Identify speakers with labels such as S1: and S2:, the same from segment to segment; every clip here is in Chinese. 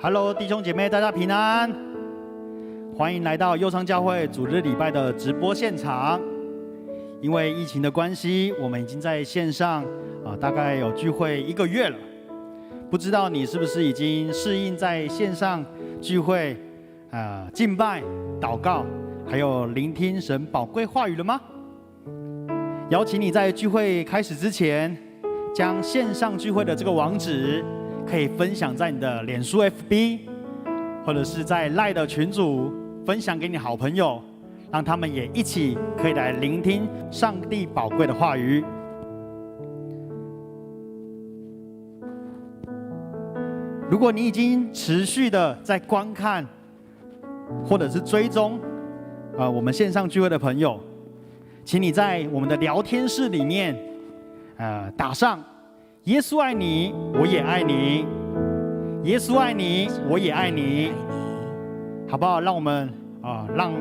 S1: Hello， 弟兄姐妹，大家平安！欢迎来到佑昌教会主日礼拜的直播现场。因为疫情的关系，我们已经在线上大概有聚会1个月了。不知道你是不是已经适应在线上聚会敬拜、祷告，还有聆听神宝贵话语了吗？邀请你在聚会开始之前，将线上聚会的这个网址可以分享在你的脸书 FB， 或者是在 LINE 的群组分享给你好朋友，让他们也一起可以来聆听上帝宝贵的话语。如果你已经持续的在观看或者是追踪我们线上聚会的朋友，请你在我们的聊天室里面打上耶稣爱你，我也爱你。耶稣爱你，我也爱你，好不好？让我们让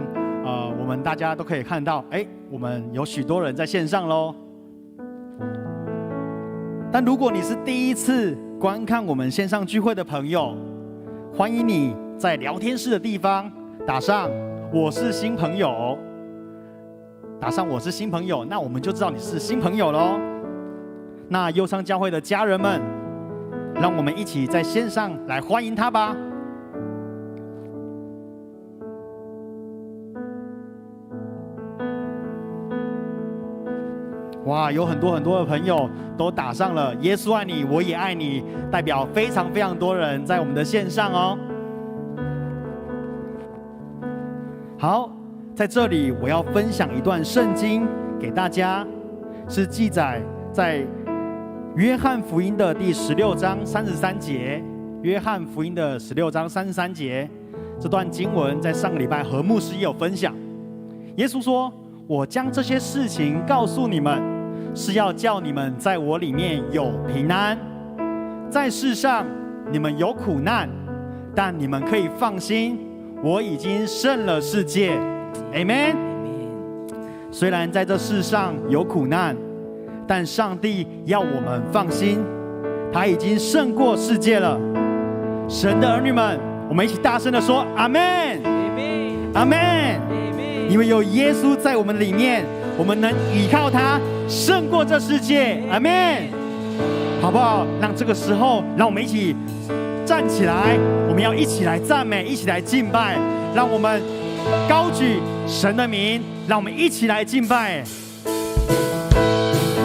S1: 我们大家都可以看到，我们有许多人在线上咯。但如果你是第一次观看我们线上聚会的朋友，欢迎你在聊天室的地方打上我是新朋友，打上我是新朋友，那我们就知道你是新朋友咯。那佑昌教会的家人们，让我们一起在线上来欢迎他吧。哇，有很多的朋友都打上了耶稣爱你，我也爱你，代表非常多人在我们的线上哦。好，在这里我要分享一段圣经给大家，是记载在约翰福音的第16章33节。约翰福音的16章33节，这段经文在上个礼拜何牧师也有分享。耶稣说，我将这些事情告诉你们，是要叫你们在我里面有平安。在世上你们有苦难，但你们可以放心，我已经胜了世界。 Amen。 虽然在这世上有苦难，但上帝要我们放心，他已经胜过世界了。神的儿女们，我们一起大声的说阿们，阿们。因为有耶稣在我们里面，我们能依靠他胜过这世界。阿们，好不好？让这个时候，让我们一起站起来，我们要一起来赞美，一起来敬拜，让我们高举神的名，让我们一起来敬拜。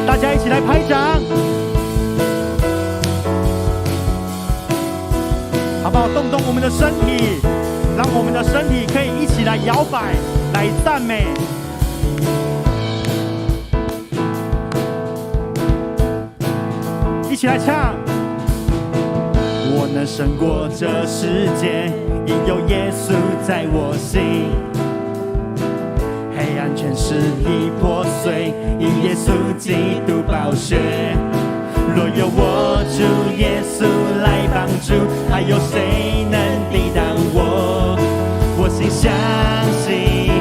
S1: 大家一起来拍掌，好不好？动动我们的身体，让我们的身体可以一起来摇摆，来赞美。一起来唱。我能胜过这世界，因有耶稣在我心。黑暗权势已破碎，因耶稣基督宝血。若有我主耶稣来帮助，还有谁能抵挡我？我心相信，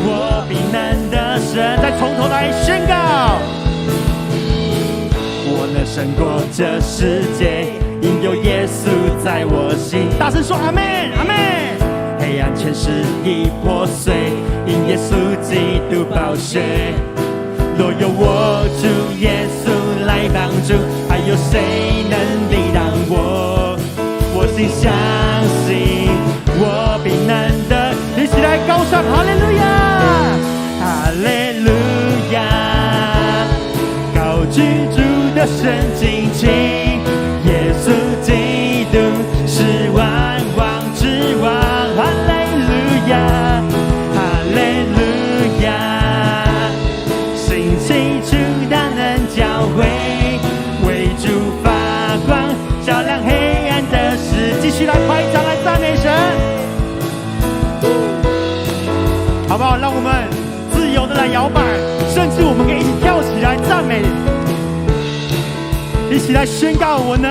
S1: 我必能得胜。再从头来宣告，我能胜过这世界，因有耶稣在我心。大声说阿们，阿们。黑暗权势已破碎，因耶稣基督宝血。若有我主耶稣来帮助，还有谁能抵挡我？我心相信，我必能得。一起来高唱哈利路亚，哈利路亚，高举主的圣经经，耶稣基督是万王之王。哈利路亚，哈利路亚，兴起主大能教会，为主发光，照亮黑暗的事。继续来拍掌，来赞美神，好不好？让我们自由的来摇摆，甚至我们可以一起跳起来赞美，一起来宣告我能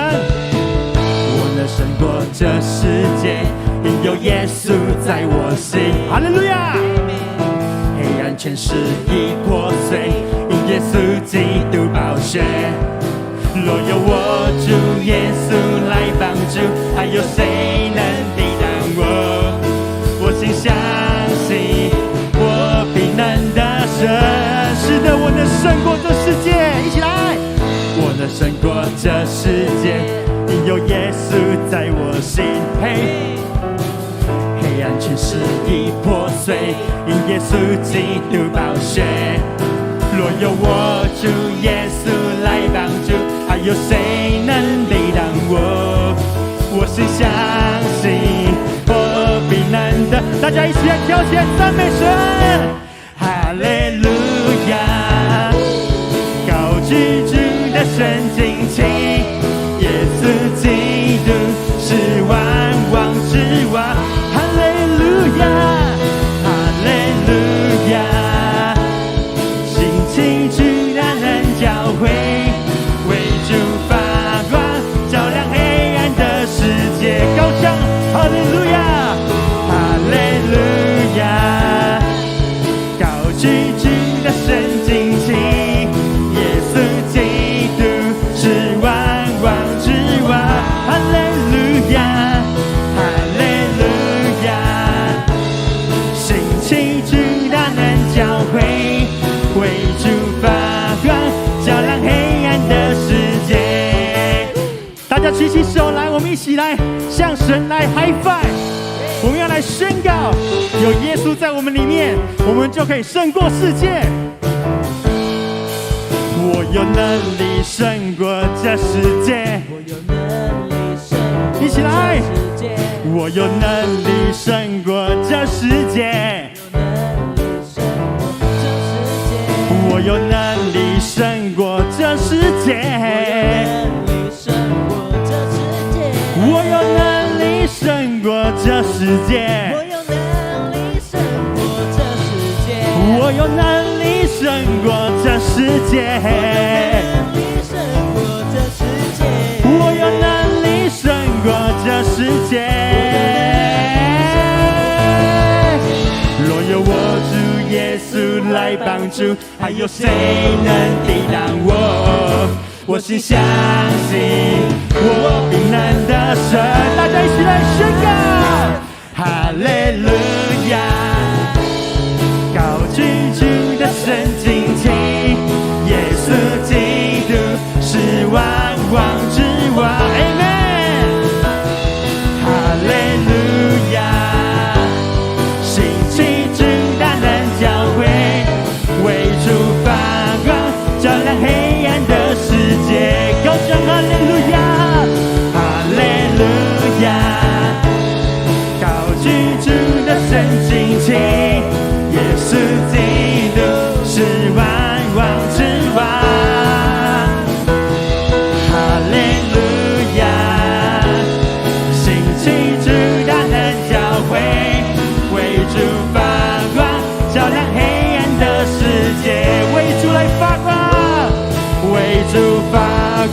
S1: 胜过这世界，因有耶稣在我心。哈利路亚！黑暗权势已破碎，因耶稣基督宝血。若有我主耶稣来帮助，还有谁能已破碎，因耶稣基督宝血。若有我主耶稣来帮助，还有谁能抵挡我？我是相信我必能的。大家一起来跳起来赞美神，哈利路亚！高举主的圣经旗，耶稣基督是万王之王，哈利路亚，哈利路亚！兴起巨大能教会，为主发光，照亮黑暗的世界。高唱哈利路亚，哈利路亚！高举主的圣经旗，耶稣基督是万王之王，哈利路亚，哈利路亚！兴起巨大能教会，为主发光，照亮黑暗的世界。大家举起手来，我们一起来向神来 high five。我们要来宣告，有耶稣在我们里面，我们就可以胜过世界。我有能力胜过这世界，一起来！我有能力胜过这世界，我有能力胜过这世界，我有能力胜过这世界，我有能力胜过这世界，我有能力胜过这世界。若有我主耶稣来帮助，还有谁能抵挡我？我心相信我必能得胜。大家一起来宣告，哈利路亚！高举主的圣经旗，耶稣基督是万王之王。Amen！ 哈利路亚！兴起主大能教会，为主发光，照亮黑暗的世界。高唱哈利路亚，哈利路亚！高举主的圣经旗，耶稣基督是万王之王，哈利路亚！兴起主大能教会，为主发光，照亮黑暗的世界。为主来发光，为主发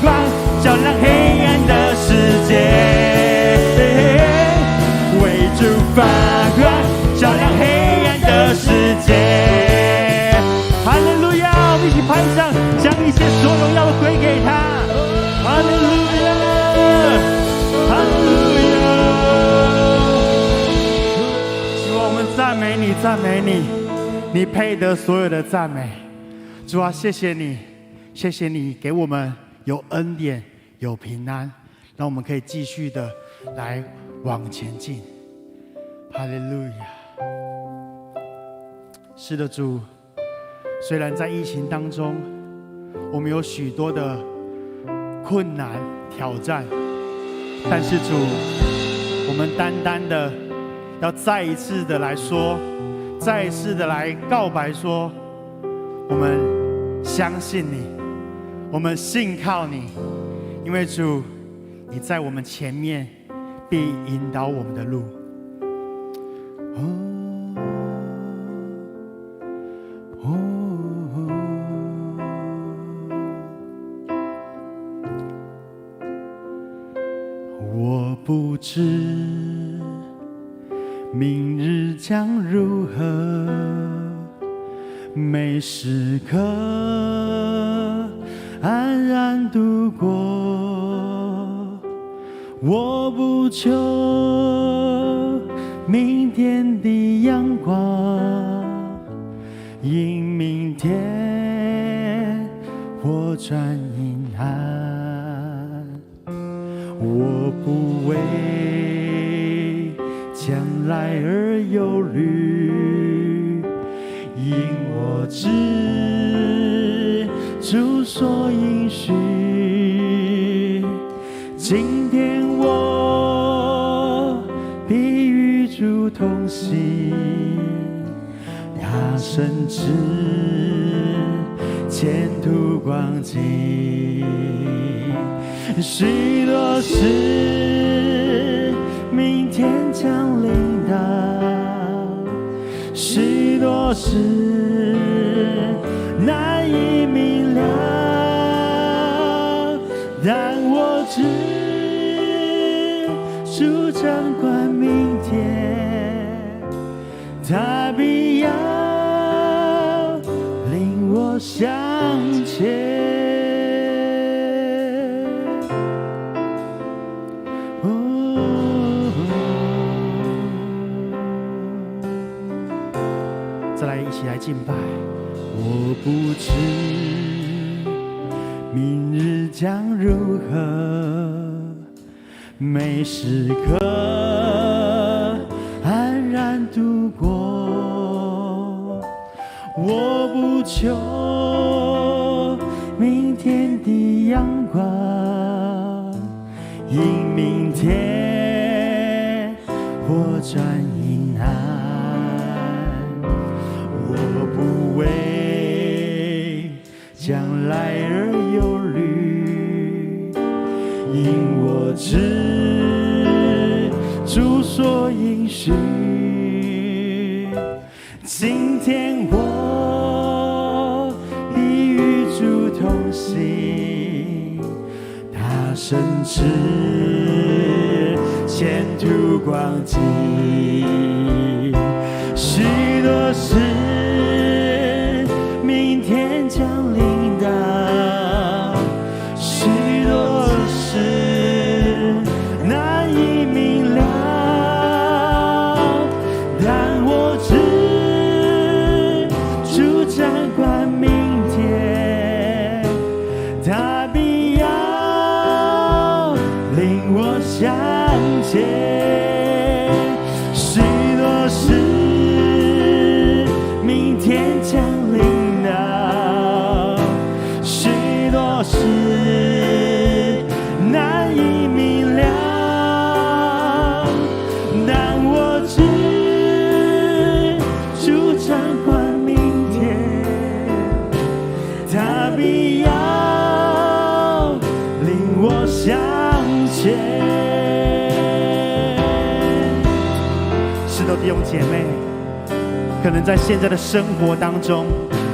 S1: 光，照亮黑暗的世界。为主发光，照亮黑暗的世界。哈利路亚！我们一起拍掌，将一切所荣耀都归给他。哈利路亚，哈利路亚！主啊，我们赞美你，赞美你，你配得所有的赞美。主啊，谢谢你，谢谢你给我们有恩典，有平安，让我们可以继续的来往前进。哈利路亚！是的，主，虽然在疫情当中，我们有许多的困难挑战，但是主，我们单单的要再一次的来说，再一次的来告白说，我们相信你，我们信靠你，因为主，你在我们前面必引导我们的路。我不知明日将如何，每时刻安然度过。我不求明天的阳光，因明天或转阴暗。我不为将来而忧虑，因我知主所应许，今天我必与主同行，他深知前途光景，许多事明天将临到，许多事难以明了，但我知主掌管明天，他必要领我向前。再来，一起来敬拜。我不知明日将如何，每时刻安然度过。我不求明天的阳光，因明天或转阴暗。我不为将来而忧虑，因我知主所应许，今天我必与主同行，他深知前途光景，许多事明天将临到，许多事难以明了，但我知主掌管明天，他必要领我向前。许多事明天将临到，许多事难以明了，但我知主掌管明天，他必要领我向前。是的，弟兄姐妹，可能在现在的生活当中，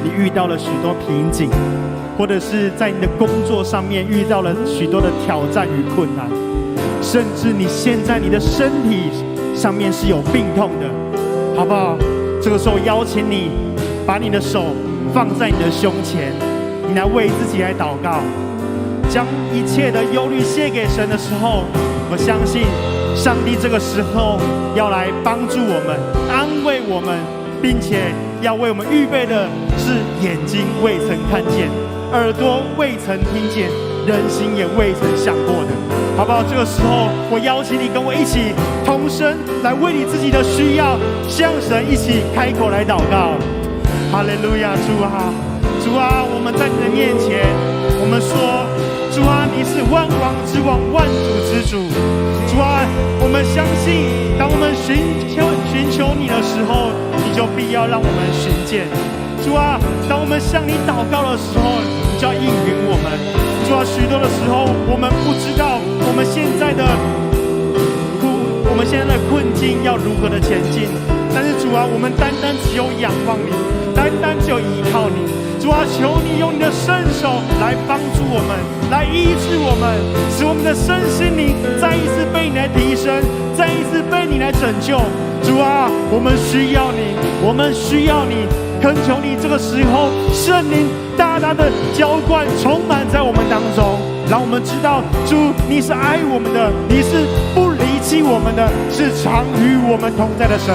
S1: 你遇到了许多瓶颈，或者是在你的工作上面遇到了许多的挑战与困难，甚至你现在你的身体上面是有病痛的，好不好？这个时候邀请你把你的手放在你的胸前，你来为自己来祷告，将一切的忧虑卸给神的时候，我相信上帝这个时候要来帮助我们，安慰我们，并且要为我们预备的是眼睛未曾看见，耳朵未曾听见，人心也未曾想过的，好不好？这个时候我邀请你跟我一起同声来为你自己的需要向神一起开口来祷告。哈利路亚，主啊，主啊，我们在你的面前，我们说，主啊，你是万王之王，万主之主。主啊，我们相信，当我们寻求你的时候，你就必要让我们寻见。主啊，当我们向你祷告的时候，你就要应允我们。主啊，许多的时候，我们不知道我们现在的困境要如何的前进，但是主啊，我们单单只有仰望你，单单只有依靠你。主啊，求你用你的圣手来帮助我们，来医治我们，使我们的身心灵再一次被你来提升，再一次被你来拯救。主啊，我们需要你，我们需要你，恳求你这个时候圣灵大大的浇灌充满在我们当中，让我们知道主你是爱我们的，你是不离弃我们的，是常与我们同在的神。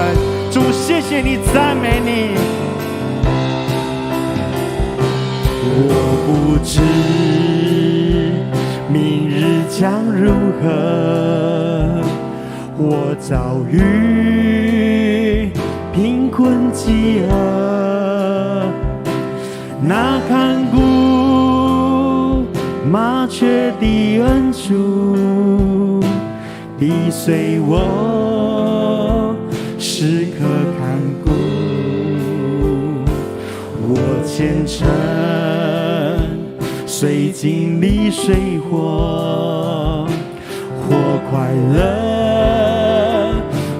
S1: 主，谢谢你，赞美你。我不知明日将如何，我遭遇贫困饥饿，那看顾麻雀的恩主，必随我时刻看顾。我虔诚虽经历水火，或快乐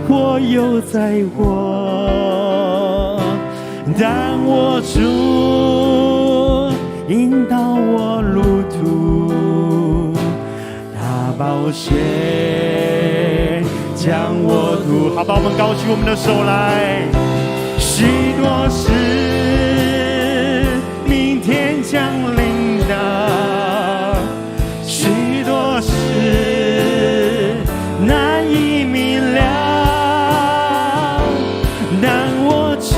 S1: 或又灾祸，但我主引导我路途，他宝血将我渡。好吧，我们高举我们的手来。许多事明天降临的，许多事难以明了，但我知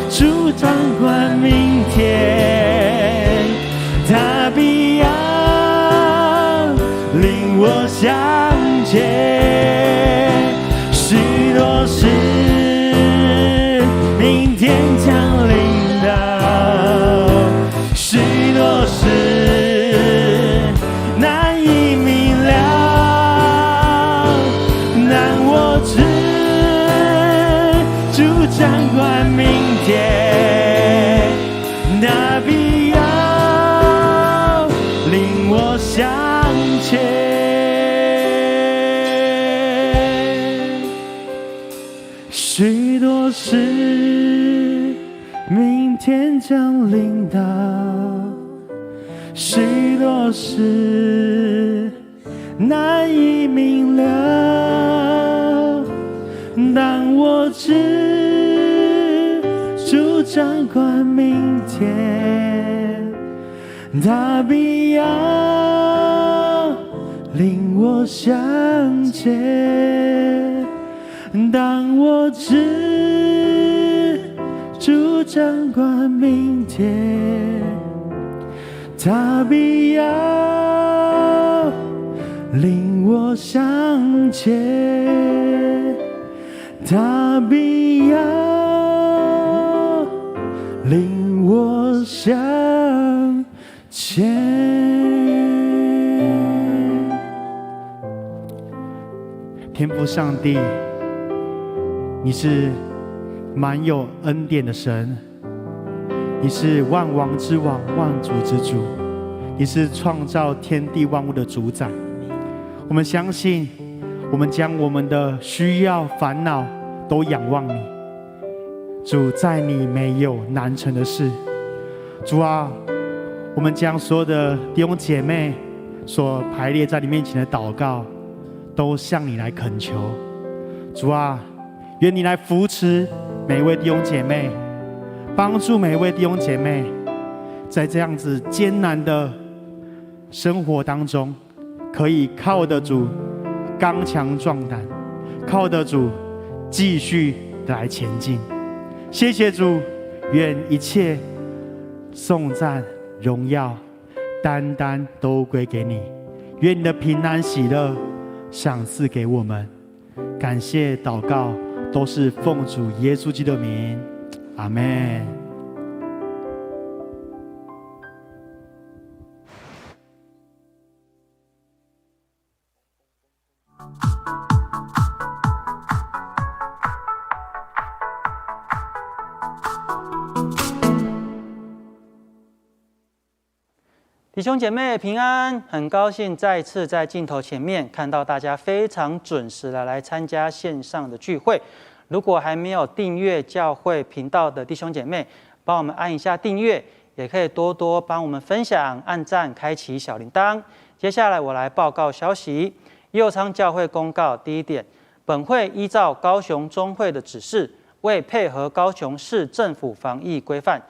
S1: 主掌管明天，他必要领我向前。许多事明天降临的，许多事难以明了，但我知主掌管明天，他必要领我向前。许多事明天降临的，许多事难以明了，但我知主掌管明天，他必要领我向前。当我知主掌管明天，他必要领我向前，他必要领我向前。天父上帝，你是满有恩典的神，你是万王之王，万主之主，你是创造天地万物的主宰。我们相信，我们将我们的需要、烦恼都仰望你。主，在你没有难成的事。主啊，我们将所有的弟兄姐妹所排列在你面前的祷告，都向你来恳求。主啊，愿你来扶持每一位弟兄姐妹，帮助每一位弟兄姐妹，在这样子艰难的生活当中，可以靠得主刚强壮胆，靠得主继续的来前进。谢谢主，愿一切颂赞荣耀单单都归给你。愿你的平安喜乐赏赐给我们。感谢祷告都是奉主耶稣基督的名，阿们。
S2: 弟兄姐妹平安，很高兴再次在镜头前面看到大家非常准时的来参加线上的聚会。如果还没有订阅教会频道的弟兄姐妹，帮我们按一下订阅，也可以多多帮我们分享、按赞、开启小铃铛。接下来我来报告消息。右昌教会公告第一点，本会依照高雄中会的指示，为配合高雄市政府防疫规范，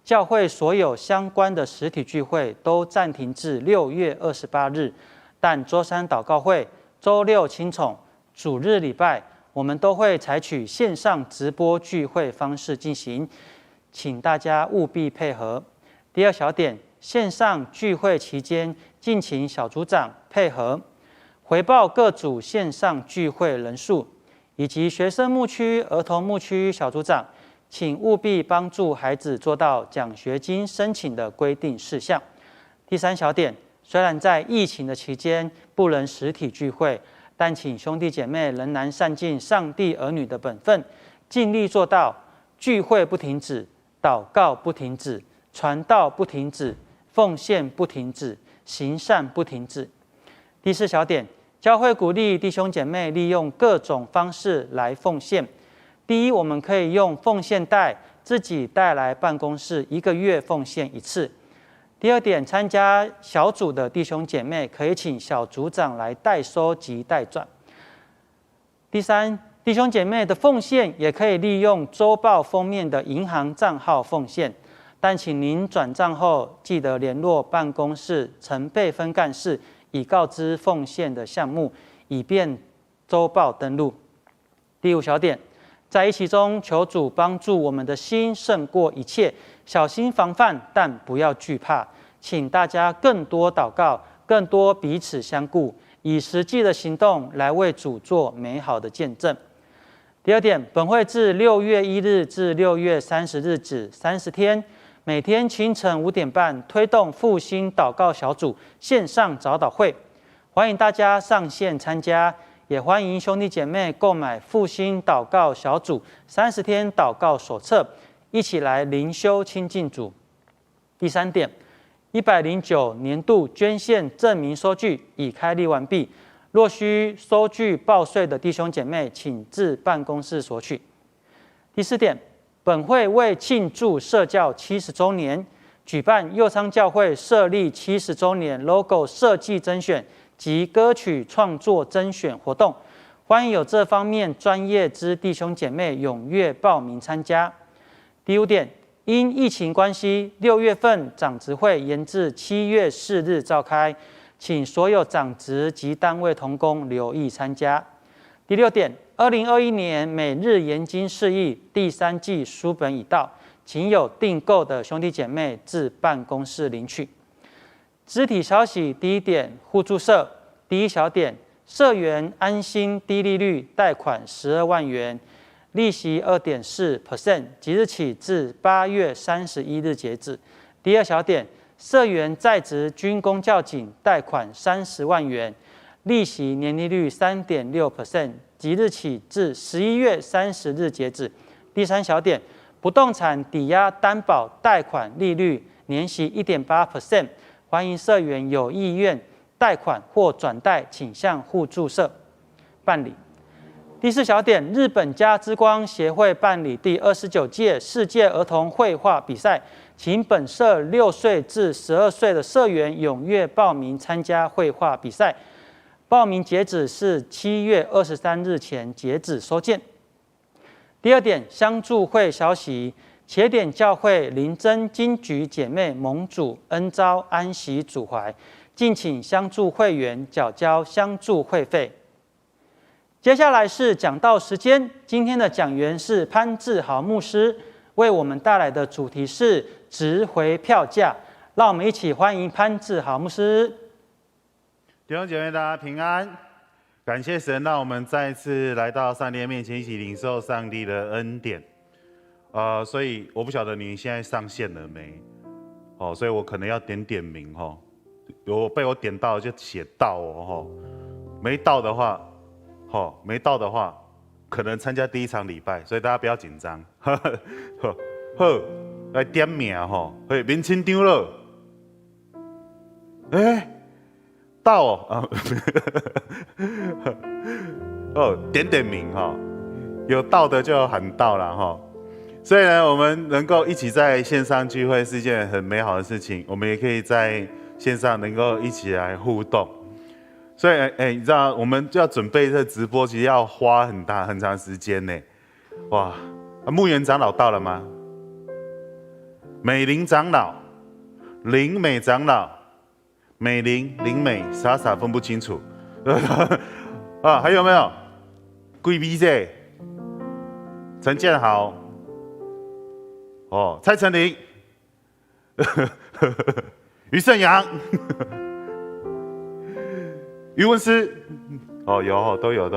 S2: 教会所有相关的实体聚会都暂停至6月28日，但周三祷告会、周六青宠、主日礼拜，我们都会采取线上直播聚会方式进行，请大家务必配合。第二小点，线上聚会期间，敬请小组长配合。回报各组线上聚会人数，以及学生牧区、儿童牧区小组长，请务必帮助孩子做到奖学金申请的规定事项。第3小点，虽然在疫情的期间不能实体聚会，但请兄弟姐妹仍然善尽上帝儿女的本分，尽力做到聚会不停止，祷告不停止，传道不停止，奉献不停止，行善不停止。第4小点，教会鼓励弟兄姐妹利用各种方式来奉献。第一，我们可以用奉献袋自己带来办公室，1个月奉献1次。第2点，参加小组的弟兄姐妹可以请小组长来代收及代转。第3，弟兄姐妹的奉献也可以利用周报封面的银行账号奉献，但请您转账后记得联络办公室陈备分干事，以告知奉献的项目，以便周报登录。第5小点，在疫情中求主帮助我们的心胜过一切，小心防范，但不要惧怕。请大家更多祷告，更多彼此相顾，以实际的行动来为主做美好的见证。第2点，本会自6月1日至6月30日止30天，每天清晨5点半推动复兴祷告小组线上早祷会，欢迎大家上线参加，也欢迎兄弟姐妹购买复兴祷告小组30天祷告手册，一起来灵修亲近主。第3点，109年度捐献证明收据已开立完毕，若需收据报税的弟兄姐妹，请至办公室索取。第4点，本会为庆祝社教70周年，举办右昌教会设立70周年 logo 设计甄选及歌曲创作甄选活动，欢迎有这方面专业之弟兄姐妹踊跃报名参加。第5点，因疫情关系，6月份长执会延至7月4日召开，请所有长执及单位同工留意参加。第6点，2021年每日研经释义第3季书本已到，请有订购的兄弟姐妹至办公室领取。肢体消息第1点，互助社第1小点，社员安心低利率贷款12万元，利息2.4%，即日起至8月31日截止。第2小点，社员在职军公教警贷款30万元，利息年利率3.6%，即日起至11月30日截止。第3小点，不动产抵押担保贷款利率年息1.8%，欢迎社员有意愿贷款或转贷，请向互助社办理。第4小点，日本家之光协会办理第29届世界儿童绘画比赛，请本社6岁至12岁的社员踊跃报名参加绘画比赛，报名截止是7月23日前截止收件。第2点，相助会消息，茄点教会林真金菊姐妹蒙主恩召安息主怀，敬请相助会员缴交相助会费。接下来是讲道时间，今天的讲员是潘志豪牧师，为我们带来的主题是值回票价。让我们一起欢迎潘志豪牧师。
S3: 弟兄姐妹，大家平安！感谢神，让我们再一次来到上帝的面前，一起领受上帝的恩典。所以我不晓得你现在上线了没？所以我可能要点名哈。有被我点到就写到哦，没到的话。没到的话，可能参加第1场礼拜，所以大家不要紧张。好，来点名会面清张了。到点名有到的就喊到了所以呢，我们能够一起在线上聚会是一件很美好的事情，我们也可以在线上能够一起来互动。所以，你知道，我们就要准备这直播，其实要花很长时间呢。哇，牧原长老到了吗？美玲长老、灵美长老、美玲、灵美，傻分不清楚。还有没有？贵 B J、陈建豪，蔡成林、于胜阳。余文诗，哦有哦都有。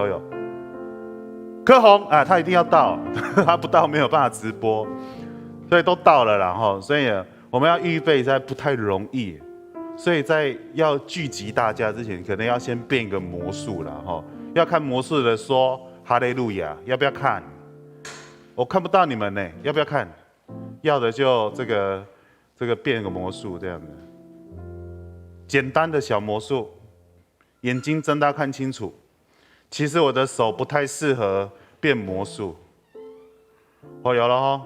S3: 柯宏啊，他一定要到，他不到没有办法直播，所以都到了啦哈。所以我们要预备，实在不太容易，所以在要聚集大家之前，可能要先变一个魔术啦哈。要看魔术的说哈利路亚，要不要看？我看不到你们呢，要不要看？要的就这个变个魔术这样的，简单的小魔术，眼睛睁大看清楚。其实我的手不太适合变魔术。哦，有了哦，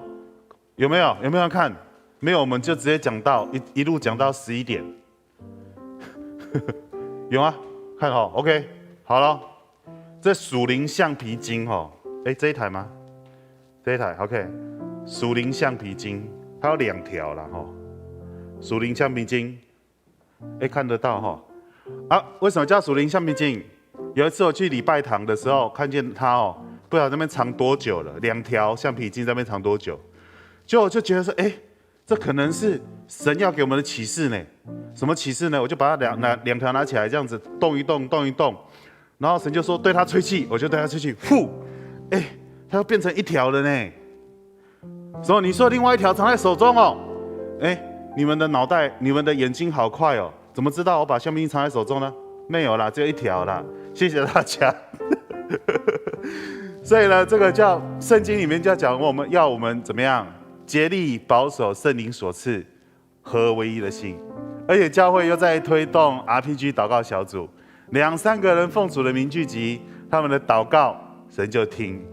S3: 有没有人看？没有，我们就直接讲到一路讲到11点。有啊，看哦 ，OK， 好了。这属灵橡皮筋哦，这一台吗？这一台 OK， 属灵橡皮筋，它有2条啦哈。属灵橡皮筋，看得到哈。啊，为什么叫属灵橡皮筋？有一次我去礼拜堂的时候，看见它哦，不知道那边藏多久了，2条橡皮筋在那边藏多久，就觉得说，这可能是神要给我们的启示呢。什么启示呢？我就把它两条拿起来，这样子动一动，动一动。然后神就说对他吹气，我就对他吹气，呼，它要变成1条了呢。所以你说另外1条藏在手中哦，你们的脑袋、你们的眼睛好快哦，怎么知道我把橡皮筋藏在手中呢？没有啦，只有1条啦。谢谢大家。所以呢，这个叫圣经里面就讲我们怎么样竭力保守圣灵所赐合而为一的心，而且教会又在推动 RPG 祷告小组。2、3个人奉主的名聚集，他们的祷告神就听。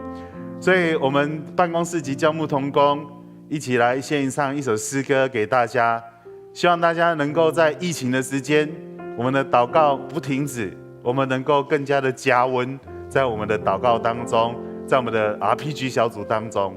S3: 所以我们办公室及教牧同工一起来献上一首诗歌给大家，希望大家能够在疫情的时间，我们的祷告不停止，我们能够更加的加温在我们的祷告当中，在我们的 RPG 小组当中。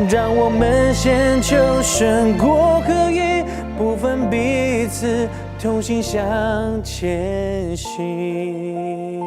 S4: 让我们先求神过合一，不分彼此，同心向前行。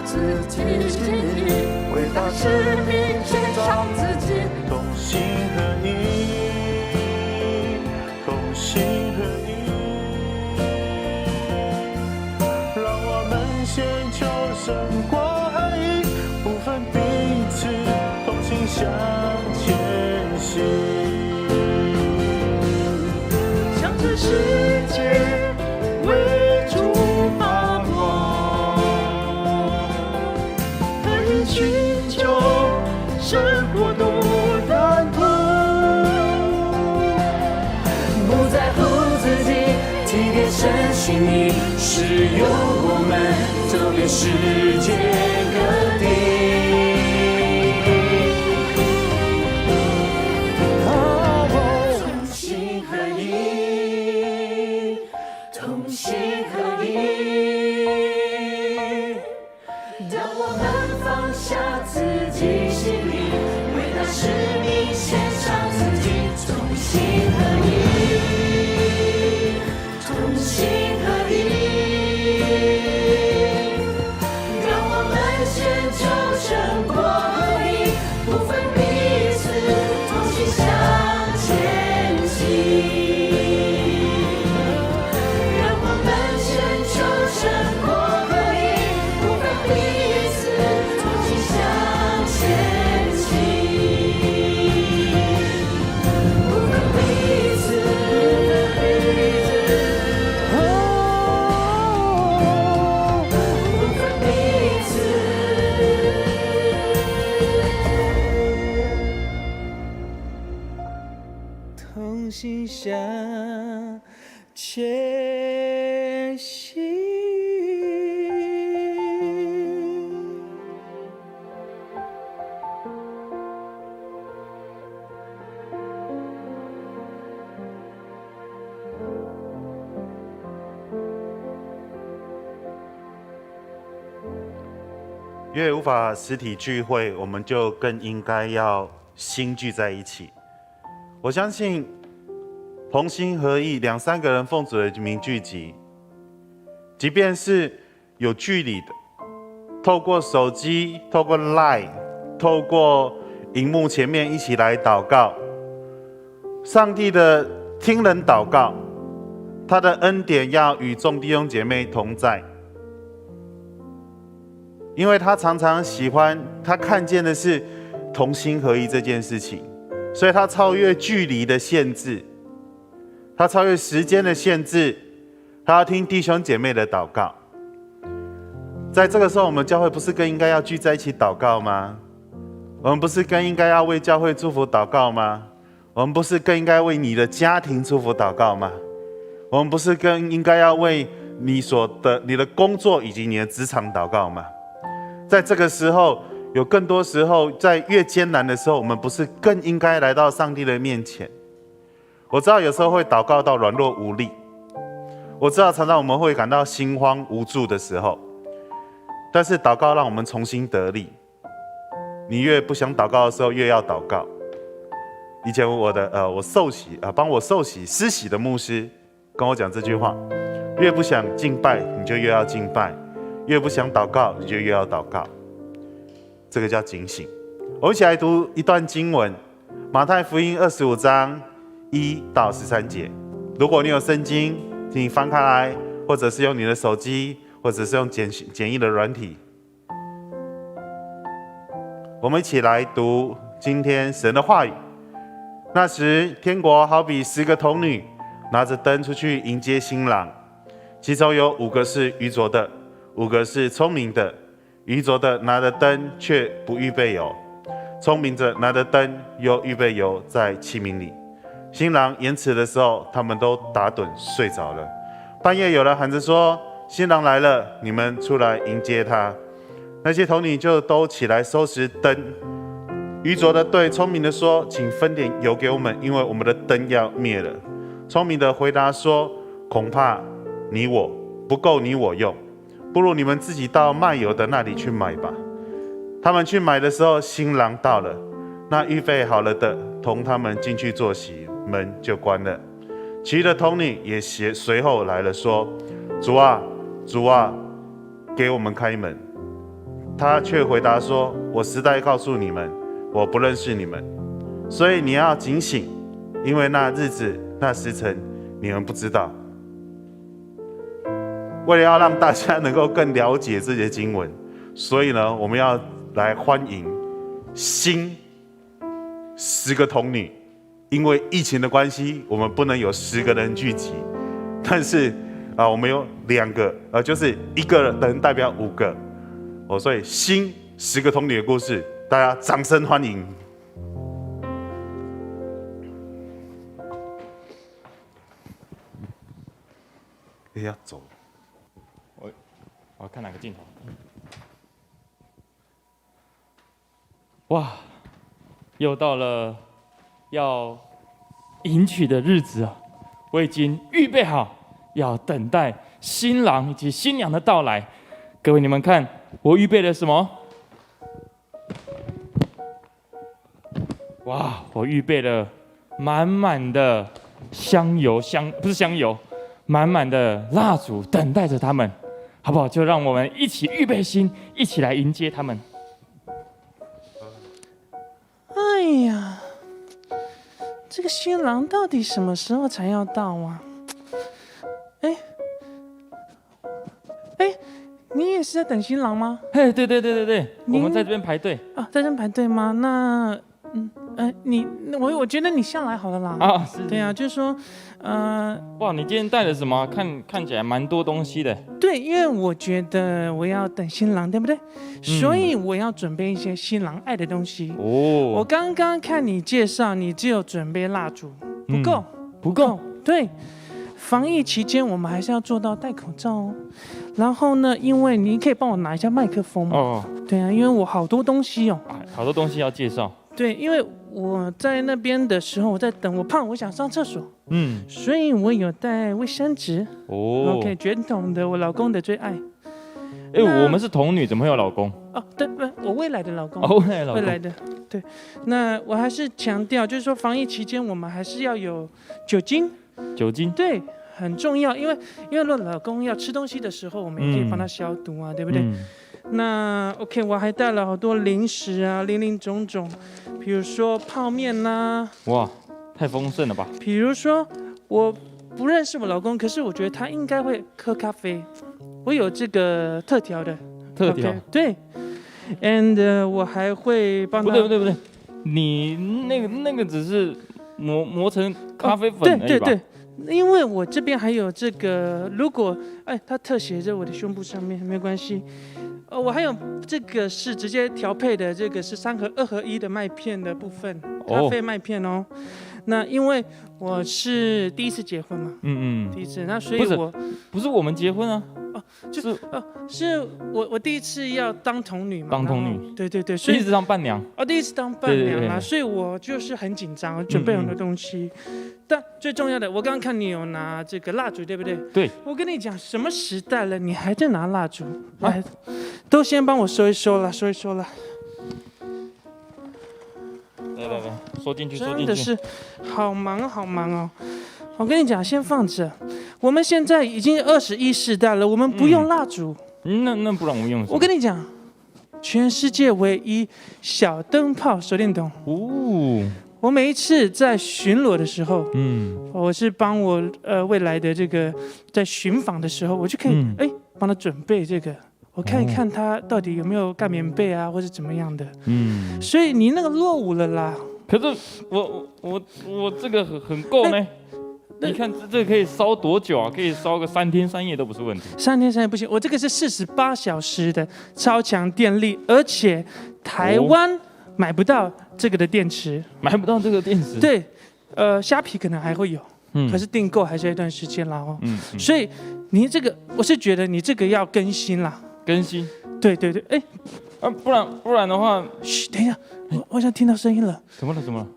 S5: 自己，为他使命献上自己，同心合一，同心合一。让我们先求神过合一，不分彼此，同心向前行。向这世界为主发光。寻求神
S4: 心意，使用我们走遍世界各地。同心合一，同心合一。当我们放下自己心里，为那使命献上自己，同心合一，同心合一。让我们先求神国合一，不分彼此，同心向前行。让我们先求神国合一，不分彼此，同心向前行。不分彼此，不分彼此，同心向前行。
S3: 因为无法实体聚会，我们就更应该要心聚在一起。我相信同心合意，2、3个人奉主的名聚集，即便是有距离的，透过手机、透过 LINE、透过荧幕前面一起来祷告。上帝的听人祷告，他的恩典要与众弟兄姐妹同在。因为他常常喜欢，他看见的是同心合一这件事情，所以他超越距离的限制，他超越时间的限制，他要听弟兄姐妹的祷告。在这个时候，我们教会不是更应该要聚在一起祷告吗？我们不是更应该要为教会祝福祷告吗？我们不是更应该为你的家庭祝福祷告吗？我们不是更应该要为你的工作以及你的职场祷告吗？在这个时候，有更多时候，在越艰难的时候，我们不是更应该来到上帝的面前？我知道有时候会祷告到软弱无力，我知道常常我们会感到心慌无助的时候，但是祷告让我们重新得力。你越不想祷告的时候，越要祷告。以前我受洗帮我受洗施洗的牧师跟我讲这句话：越不想敬拜，你就越要敬拜。越不想祷告，你就越要祷告。这个叫警醒。我们一起来读一段经文，马太福音25章1到13节。如果你有圣经，请你翻开来，或者是用你的手机，或者是用简易的软体。我们一起来读今天神的话语。那时，天国好比10个童女拿着灯出去迎接新郎，其中有5个是愚拙的，5个是聪明的。愚拙的拿着灯却不预备油，聪明者拿着灯又预备油在器皿里。新郎延迟的时候，他们都打盹睡着了。半夜有人喊着说：“新郎来了，你们出来迎接他。”那些童女就都起来收拾灯。愚拙的对聪明的说：“请分点油给我们，因为我们的灯要灭了。”聪明的回答说：“恐怕你我不够你我用，不如你们自己到卖油的那里去买吧。”他们去买的时候，新郎到了，那预备好了的同他们进去坐席，门就关了。其余的童女也随后来了，说：“主啊，主啊，给我们开门。”他却回答说：“我实在告诉你们，我不认识你们，所以你要警醒，因为那日子、那时辰，你们不知道。”为了要让大家能够更了解这些经文，所以呢，我们要来欢迎新10个童女。因为疫情的关系，我们不能有10个人聚集，但是我们有2个，就是1个人代表5个，所以新10个童女的故事，大家掌声欢迎。要走。
S6: 我要看哪个镜头？哇，又到了要迎娶的日子啊！我已经预备好，要等待新郎以及新娘的到来。各位，你们看，我预备了什么？哇，我预备了满满的不是香油，满满的蜡烛，等待着他们，好不好？就让我们一起预备心，一起来迎接他们。
S7: 哎呀，这个新郎到底什么时候才要到啊？哎，你也是在等新郎吗？
S6: 嘿，对，我们在这边排队
S7: 啊，在这边排队吗？那，我觉得你下来好了啦。
S6: 啊。是，
S7: 对啊，就是说，
S6: 哇，你今天带了什么？看起来蛮多东西的。
S7: 对，因为我觉得我要等新郎，对不对？所以我要准备一些新郎爱的东西。我
S6: 哦，
S7: 刚刚看你介绍，你只有准备蜡烛，不够，
S6: 不够。
S7: 对，防疫期间我们还是要做到戴口罩哦。然后呢，因为你可以帮我拿一下麦克风吗？
S6: 哦，
S7: 对啊，因为我好多东西哦。
S6: 好多东西要介绍。
S7: 对，因为我在那边的时候，我在等，我怕我想上厕所，
S6: 嗯，
S7: 所以我有带卫生纸。
S6: 哦
S7: OK， 卷筒的，我老公的最爱。
S6: 哎，我们是童女，怎么会有老公？
S7: 哦，对，不，我未来的老公。
S6: 哦，老公。
S7: 未来的，对。那我还是强调，就是说防疫期间我们还是要有酒精，
S6: 酒精。
S7: 对，很重要，因为如果老公要吃东西的时候，我们也可以帮他消毒啊，对不对？那 OK， 我还带了好多零食啊，林林总总，比如说泡面呐、
S6: 哇，太丰盛了吧？
S7: 比如说我不认识我老公，可是我觉得他应该会喝咖啡，我有这个特调的。
S6: 特调。
S7: Okay， 对 ，and 我还会帮他。
S6: 不对，你那个只是磨成咖啡粉而已吧？
S7: 对，因为我这边还有这个，如果它特写在我的胸部上面，没关系。我还有这个是直接调配的，这个是2合2合1的麦片的部分，咖啡麦片哦。那因为我是第一次结婚嘛，第一次，那所以
S6: 不是我们结婚啊，
S7: 是我第一次要当童女嘛，
S6: 当童女，
S7: 对，所以
S6: 第一次当伴娘，
S7: 第一次当伴娘啊，
S6: 对，
S7: 所以我就是很紧张，准备很多东西。但最重要的，我刚刚看你有拿这个蜡烛，对不对？
S6: 对。
S7: 我跟你讲，什么时代了，你还在拿蜡烛？来，都先帮我收一收了。
S6: 来，收进去。
S7: 真的是好忙哦。我跟你讲，先放着。我们现在已经21世代了，我们不用蜡烛。
S6: 那不然我们用什么？
S7: 我跟你讲，全世界唯一小灯泡手电筒。
S6: 哦。
S7: 我每一次在巡逻的时候，我是帮我未来的这个在巡访的时候，我就可以帮他准备这个。我看一看他到底有没有盖棉被啊，或者怎么样的。所以你那个落伍了啦。
S6: 可是我这个很够呢。你看这可以烧多久啊？可以烧个3天3夜都不是问题。
S7: 3天3夜不行，我这个是48小时的超强电力，而且台湾买不到这个的电池。
S6: 买不到这个电池？
S7: 对，虾皮可能还会有。可是订购还是要一段时间啦哦。所以你这个，我是觉得你这个要更新啦。
S6: 更新？
S7: 对，
S6: 不然的话，
S7: 嘘，等一下，我想听到声音了。
S6: 怎么了？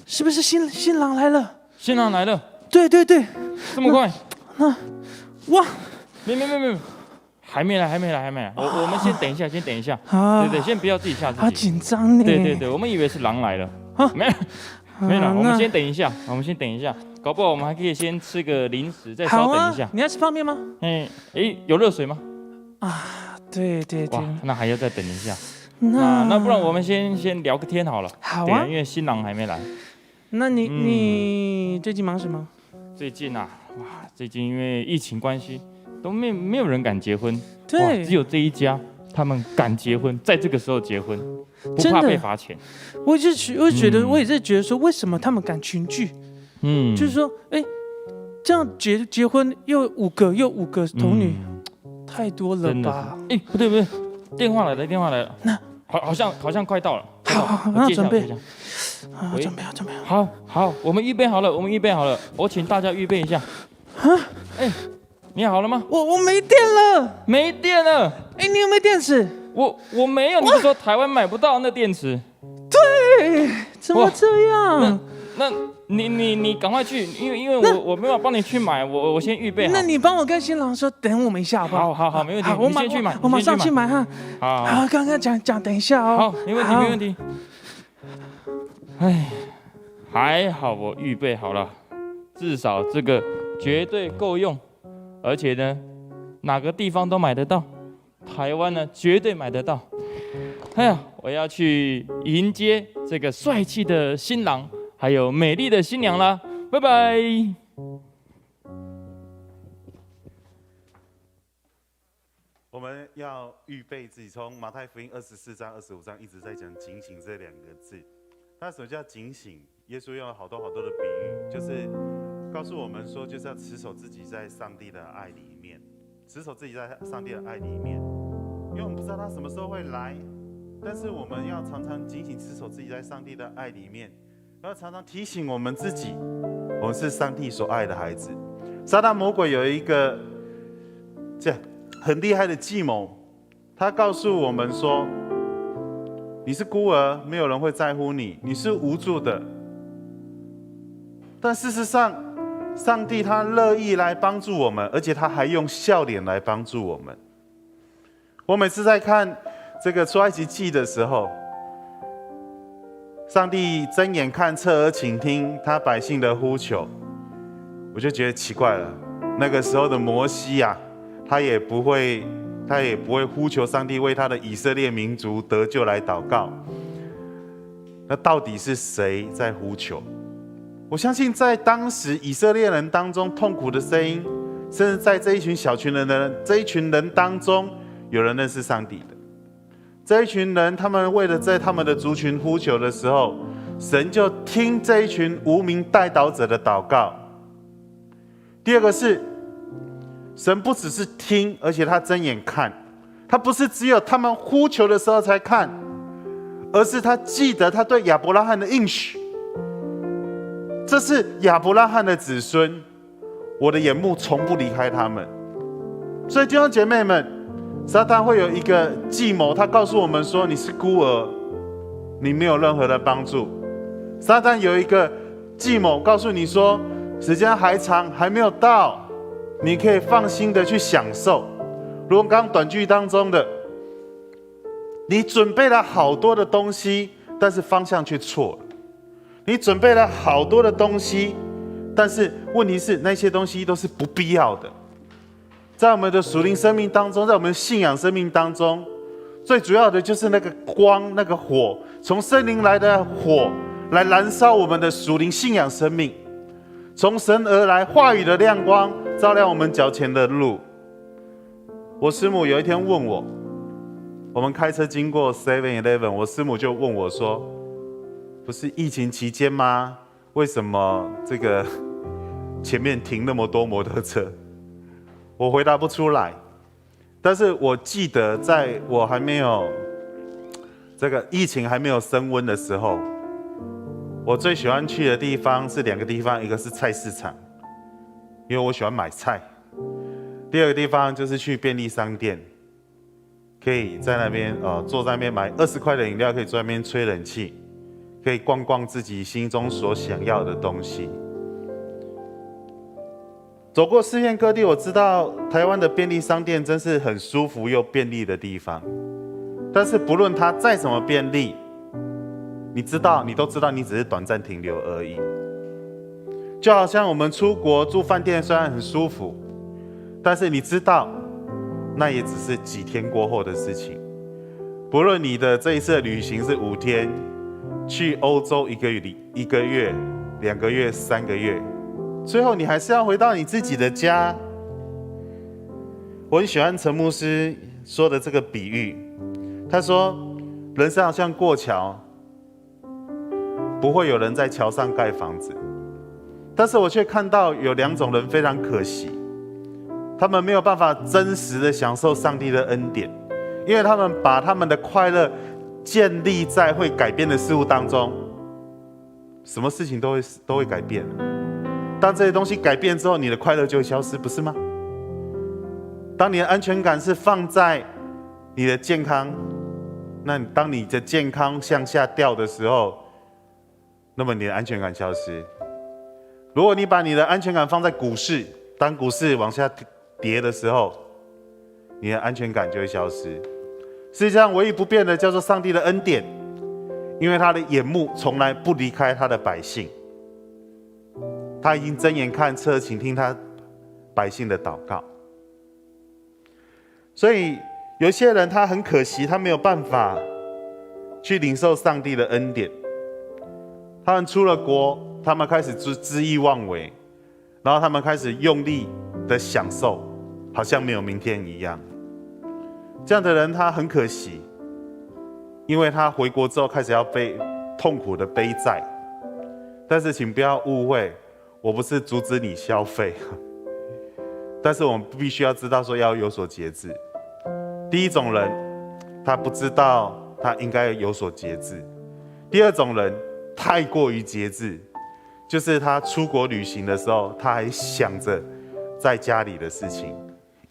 S7: 是不是新郎来了？
S6: 新郎来了？
S7: 对，
S6: 这么快？
S7: 哇，
S6: 没，还没来。我们先等一下。对，先不要自己吓自己。
S7: 好紧张呢。
S6: 对，我们以为是狼来了。没了，我们先等一下。搞不好我们还可以先吃个零食，再稍等一下。
S7: 你要吃泡面吗？
S6: 有热水吗？
S7: 对。
S6: 哇，那还要再等一下。那不然我们先聊个天好了。
S7: 好啊。
S6: 因为新郎还没来。
S7: 那你最近忙什么？
S6: 最近最近因为疫情关系，都没有人敢结婚。
S7: 对。
S6: 只有这一家，他们敢结婚，在这个时候结婚，不怕被罚钱。我也
S7: 是觉得说，为什么他们敢群聚？就是说，这样结婚又5个童女，太多了吧？
S6: 不对，电话来了。那好像快到了。
S7: 好，那准备。准备好。
S6: 好，我们预备好了。我请大家预备一下。你好了吗？
S7: 我没电了。
S6: 没电了。
S7: 哎，你有没有电池？
S6: 我没有，你不是说台湾买不到那电池？
S7: 对，怎么这样？
S6: 那你赶快去，因为我没有帮你去买，我先预备好。
S7: 那你帮我跟新郎说，等我们一下好不好？
S6: 好，没问题。你先去买，
S7: 我马上去买哈。
S6: 好，
S7: 刚刚讲，等一下哦。
S6: 好，没问题。哎，还好我预备好了，至少这个绝对够用，而且呢，哪个地方都买得到，台湾呢绝对买得到。哎呀，我要去迎接这个帅气的新郎，还有美丽的新娘啦！拜拜。
S3: 我们要预备自己，从马太福音24章、25章一直在讲警醒这2个字。那什么叫警醒？耶稣用了好多的比喻，就是告诉我们说，就是要持守自己在上帝的爱里面，持守自己在上帝的爱里面，因为我们不知道他什么时候会来。但是我们要常常警醒持守自己在上帝的爱里面，要常常提醒我们自己，我们是上帝所爱的孩子。撒旦魔鬼有一个这样很厉害的计谋，他告诉我们说，你是孤儿，没有人会在乎你，你是无助的。但事实上，上帝他乐意来帮助我们，而且他还用笑脸来帮助我们。我每次在看这个出埃及记的时候，上帝睁眼看，侧耳倾听他百姓的呼求，我就觉得奇怪了。那个时候的摩西啊，他也不会呼求上帝为他的以色列民族得救来祷告。那到底是谁在呼求？我相信在当时以色列人当中痛苦的声音，甚至在这一群人当中，有人认识上帝的。这一群人，他们为了在他们的族群呼求的时候，神就听这一群无名代祷者的祷告。第二个是，神不只是听，而且他睁眼看，他不是只有他们呼求的时候才看，而是他记得他对亚伯拉罕的应许。这是亚伯拉罕的子孙，我的眼目从不离开他们。所以弟兄姐妹们，撒旦会有一个计谋，他告诉我们说，你是孤儿，你没有任何的帮助。撒旦有一个计谋，告诉你说，时间还长，还没有到，你可以放心的去享受。如果刚刚短剧当中的，你准备了好多的东西，但是方向却错了。你准备了好多的东西，但是问题是那些东西都是不必要的。在我们的属灵生命当中，在我们信仰生命当中，最主要的就是那个光，那个火，从圣灵来的火来燃烧我们的属灵信仰生命，从神而来话语的亮光照亮我们脚前的路。我师母有一天问我，我们开车经过 7-Eleven， 我师母就问我说，不是疫情期间吗？为什么这个前面停那么多摩托车？我回答不出来，但是我记得在我还没有这个疫情还没有升温的时候，我最喜欢去的地方是2个地方，一个是菜市场，因为我喜欢买菜；第二个地方就是去便利商店，可以在那边坐在那边买20块的饮料，可以坐在那边吹冷气，可以逛逛自己心中所想要的东西。走过世界各地，我知道台湾的便利商店真是很舒服又便利的地方。但是不论它再怎么便利，你都知道，你只是短暂停留而已。就好像我们出国住饭店，虽然很舒服，但是你知道，那也只是几天过后的事情。不论你的这一次的旅行是5天，去欧洲1个月、2个月、3个月。最后，你还是要回到你自己的家。我很喜欢陈牧师说的这个比喻，他说：“人生好像过桥，不会有人在桥上盖房子。但是我却看到有2种人非常可惜，他们没有办法真实的享受上帝的恩典，因为他们把他们的快乐建立在会改变的事物当中。什么事情都会改变。”当这些东西改变之后，你的快乐就会消失，不是吗？当你的安全感是放在你的健康，那当你的健康向下掉的时候，那么你的安全感消失。如果你把你的安全感放在股市，当股市往下跌的时候，你的安全感就会消失。世界上唯一不变的叫做上帝的恩典，因为他的眼目从来不离开他的百姓，他已经睁眼看侧倾听他百姓的祷告。所以有些人他很可惜，他没有办法去领受上帝的恩典。他们出了国，他们开始恣意妄为，然后他们开始用力的享受，好像没有明天一样。这样的人他很可惜，因为他回国之后开始要被痛苦的背债。但是请不要误会，我不是阻止你消费，但是我们必须要知道说要有所节制。第一种人，他不知道他应该有所节制；第二种人太过于节制，就是他出国旅行的时候，他还想着在家里的事情，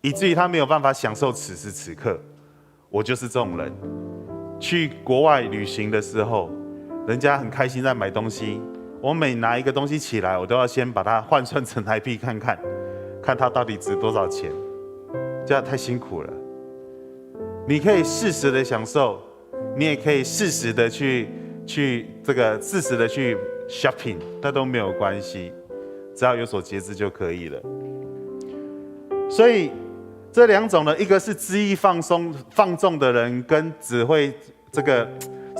S3: 以至于他没有办法享受此时此刻。我就是这种人，去国外旅行的时候，人家很开心在买东西，我每拿一个东西起来，我都要先把它换算成台币看看，看它到底值多少钱，这样太辛苦了。你可以适时的享受，你也可以适时的去适时的去 shopping， 那都没有关系，只要有所节制就可以了。所以这两种呢，一个是恣意放纵的人，跟只会这个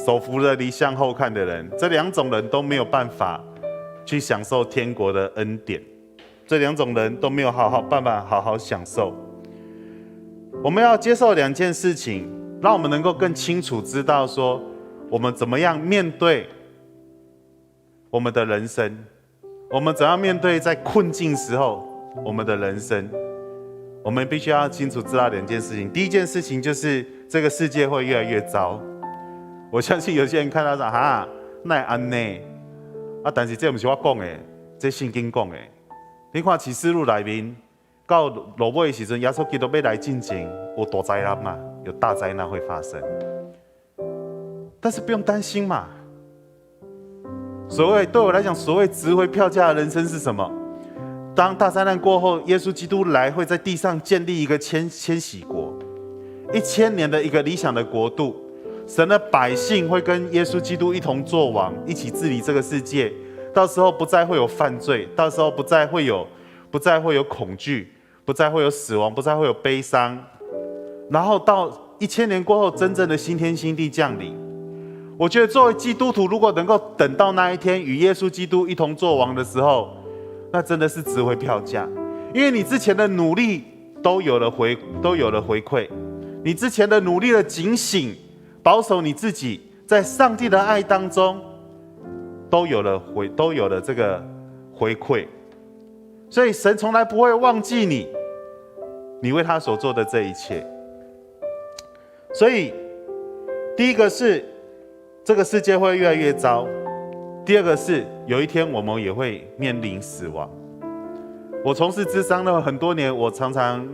S3: 手扶着离向后看的人，这两种人都没有办法去享受天国的恩典。这两种人都没有办法好好享受。我们要接受两件事情，让我们能够更清楚知道说，我们怎么样面对我们的人生，我们怎样面对在困境时候我们的人生。我们必须要清楚知道两件事情。第一件事情就是这个世界会越来越糟。我相信有些人看到说哈，那会安呢啊，但是这不是我讲的，这圣经讲的。你看启示录里面到落尾的时候，耶稣基督要来进前，有大灾难嘛，有大灾难会发生。但是不用担心嘛。对我来讲，所谓值回票价的人生是什么？当大灾难过后，耶稣基督来，会在地上建立一个千禧国，1000年的一个理想的国度。神的百姓会跟耶稣基督一同作王，一起治理这个世界。到时候不再会有犯罪，到时候不再会有恐惧，不再会有死亡，不再会有悲伤。然后到1000年过后，真正的新天新地降临。我觉得作为基督徒，如果能够等到那一天与耶稣基督一同作王的时候，那真的是值回票价，因为你之前的努力都有了回馈，你之前的努力的警醒，保守你自己，在上帝的爱当中，都有了这个回馈，所以神从来不会忘记你为他所做的这一切。所以第一个是这个世界会越来越糟。第二个是，有一天我们也会面临死亡。我从事諮商了很多年，我常常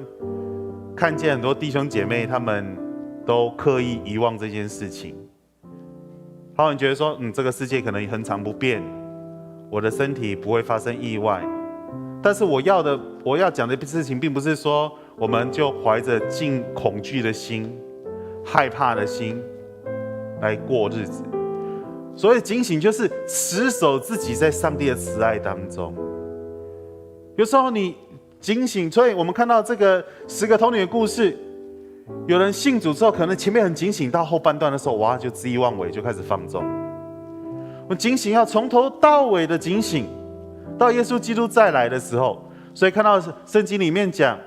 S3: 看见很多弟兄姐妹，他们都刻意遗忘这件事情。他们觉得说，这个世界可能恒常不变，我的身体不会发生意外。但是我要讲的事情，并不是说我们就怀着尽恐惧的心、害怕的心来过日子。所谓警醒，就是持守自己在上帝的慈爱当中。有时候你警醒，所以我们看到这个10个童女的故事，有人信主之后，可能前面很警醒，到后半段的时候，哇，就恣意妄为，就开始放纵。我们警醒要从头到尾的警醒，到耶稣基督再来的时候。所以看到圣经里面讲，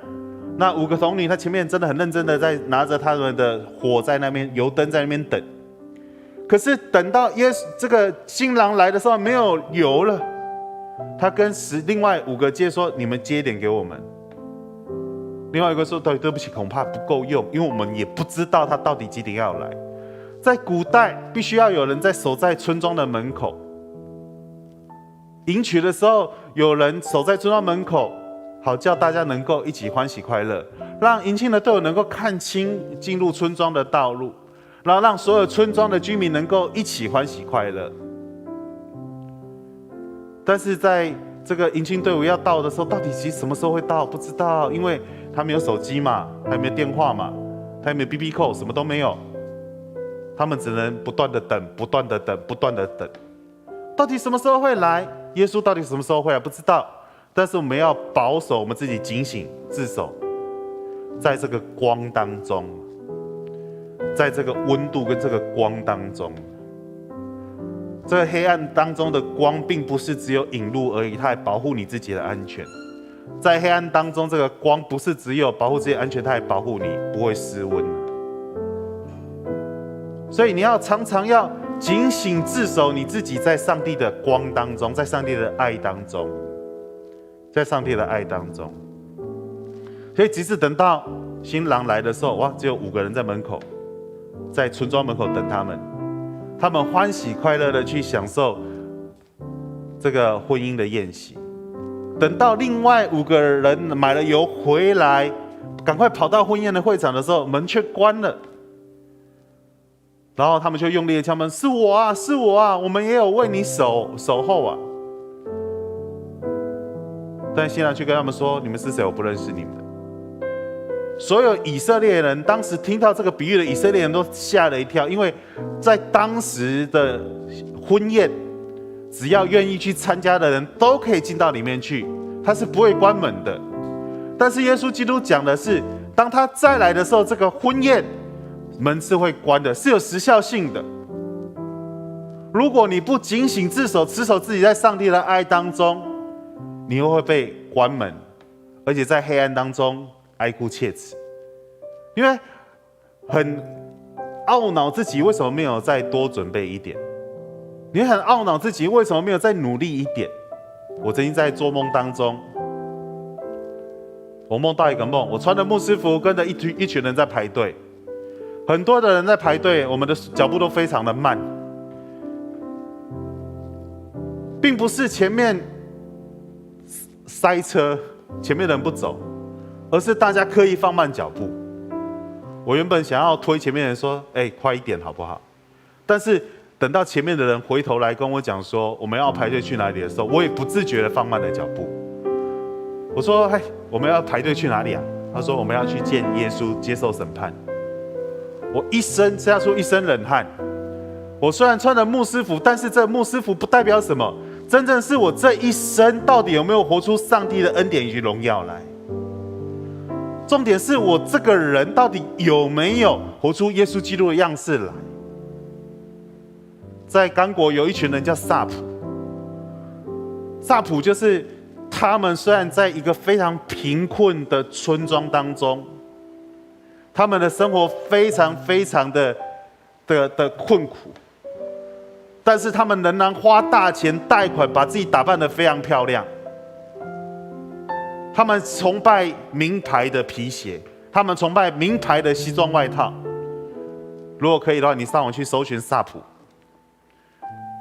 S3: 那5个童女，她前面真的很认真的在拿着他们的火在那边，油灯在那边等。可是等到这个新郎来的时候，没有油了，他跟另外5个接说：“你们接一点给我们。”另外一个说：“对不起，恐怕不够用，因为我们也不知道他到底几点要来。”在古代，必须要有人守在村庄的门口。迎娶的时候，有人守在村庄门口，好叫大家能够一起欢喜快乐。让迎亲的队伍能够看清进入村庄的道路，然后让所有村庄的居民能够一起欢喜快乐。但是在这个迎亲队伍要到的时候，到底其实什么时候会到？不知道，因为他没有手机嘛，他也没有电话嘛，他也没有 BB call， 什么都没有。他们只能不断的等，不断的等，不断的等。到底什么时候会来？耶稣到底什么时候会来？不知道。但是我们要保守我们自己，警醒自守，在这个光当中，在这个温度跟这个光当中，这个黑暗当中的光，并不是只有引路而已，它还保护你自己的安全。在黑暗当中，这个光不是只有保护自己的安全，它还保护你不会失温。所以你要常常要警醒自守你自己，在上帝的光当中，在上帝的爱当中，在上帝的爱当中。所以即使等到新郎来的时候，哇，只有5个人在门口，在村庄门口等他们，他们欢喜快乐的去享受这个婚姻的宴席。等到另外5个人买了油回来，赶快跑到婚宴的会场的时候，门却关了。然后他们就用力的敲门，是我啊，是我啊，我们也有为你守候啊。但新郎却跟他们说，你们是谁？我不认识你们。所有以色列人当时听到这个比喻的以色列人都吓了一跳，因为在当时的婚宴，只要愿意去参加的人都可以进到里面去，他是不会关门的。但是耶稣基督讲的是，当他再来的时候，这个婚宴门是会关的，是有时效性的。如果你不警醒自守，持守自己在上帝的爱当中，你又会被关门，而且在黑暗当中哀哭切齿，因为很懊恼自己为什么没有再多准备一点，你很懊恼自己为什么没有再努力一点。我曾经在做梦当中，我梦到一个梦，我穿着牧师服，跟着一群人在排队，很多的人在排队，我们的脚步都非常的慢，并不是前面塞车，前面的人不走，而是大家刻意放慢脚步。我原本想要推前面的人说，快一点好不好？但是等到前面的人回头来跟我讲说我们要排队去哪里的时候，我也不自觉的放慢了脚步。我说，我们要排队去哪里啊？他说我们要去见耶稣，接受审判。我一身吓出一身冷汗。我虽然穿着牧师服，但是这牧师服不代表什么，真正是我这一生到底有没有活出上帝的恩典以及荣耀来。重点是我这个人到底有没有活出耶稣基督的样式来。在刚果有一群人叫萨普，萨普就是他们虽然在一个非常贫困的村庄当中，他们的生活非常非常的困苦，但是他们仍然花大钱贷款，把自己打扮得非常漂亮。他们崇拜名牌的皮鞋，他们崇拜名牌的西装外套。如果可以的话，你上网去搜寻萨普，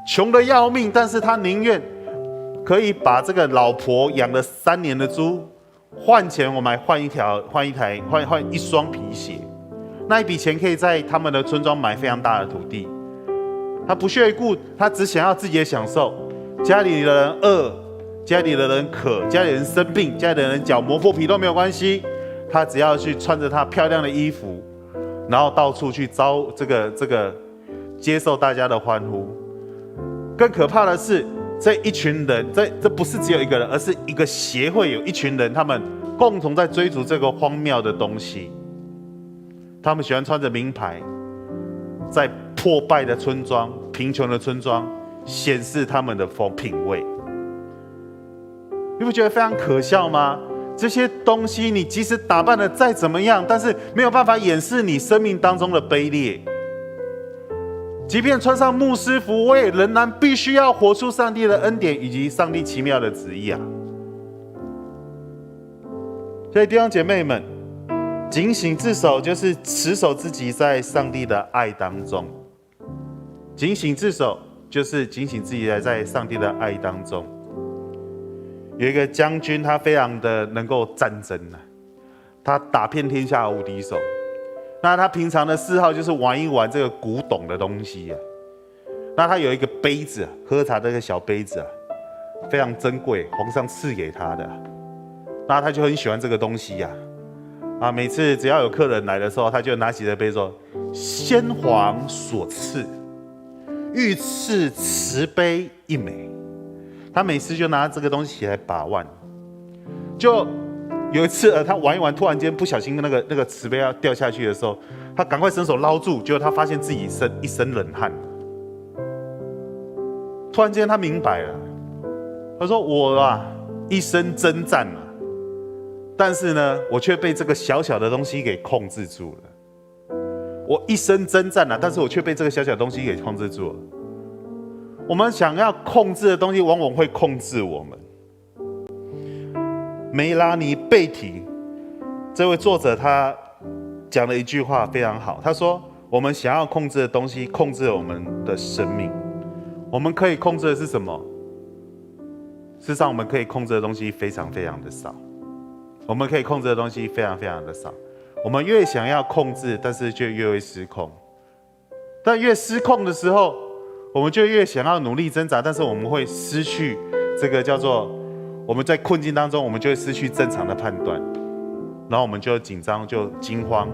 S3: 穷得要命，但是他宁愿可以把这个老婆养了3年的猪换钱，我们换一双皮鞋。那一笔钱可以在他们的村庄买非常大的土地。他不屑一顾，他只想要自己的享受。家里的人饿，家里的人渴，家里人生病，家里的人脚磨破皮都没有关系，他只要去穿着他漂亮的衣服，然后到处去接受大家的欢呼。更可怕的是，这一群人，这不是只有一个人，而是一个协会，有一群人，他们共同在追逐这个荒谬的东西。他们喜欢穿着名牌，在破败的村庄、贫穷的村庄显示他们的品味。你不觉得非常可笑吗？这些东西你即使打扮的再怎么样，但是没有办法掩饰你生命当中的卑劣。即便穿上牧师服，我也仍然必须要活出上帝的恩典以及上帝奇妙的旨意啊！所以弟兄姐妹们，警醒自守就是持守自己在上帝的爱当中。警醒自守就是警醒自己在上帝的爱当中。有一个将军，他非常的能够战争啊，他打遍天下无敌手。那他平常的嗜好就是玩一玩这个古董的东西啊。那他有一个杯子，喝茶的那个小杯子啊，非常珍贵，皇上赐给他的。那他就很喜欢这个东西呀。每次只要有客人来的时候，他就拿起这杯说：“先皇所赐，御赐瓷杯一枚。”他每次就拿这个东西起来把玩。就有一次，他玩一玩，突然间不小心那个瓷杯要掉下去的时候，他赶快伸手捞住，结果他发现自己一身冷汗。突然间他明白了，他说：“我一生征战但是呢，我却被这个小小的东西给控制住了。我一生征战但是我却被这个小小的东西给控制住了。我们想要控制的东西，往往会控制我们。”梅拉尼贝提这位作者他讲了一句话非常好，他说：“我们想要控制的东西，控制了我们的生命。我们可以控制的是什么？事实上，我们可以控制的东西非常非常的少。我们可以控制的东西非常非常的少。我们越想要控制，但是就越会失控。但越失控的时候，我们就越想要努力挣扎，但是我们会失去这个叫做我们在困境当中，我们就会失去正常的判断，然后我们就紧张，就惊慌，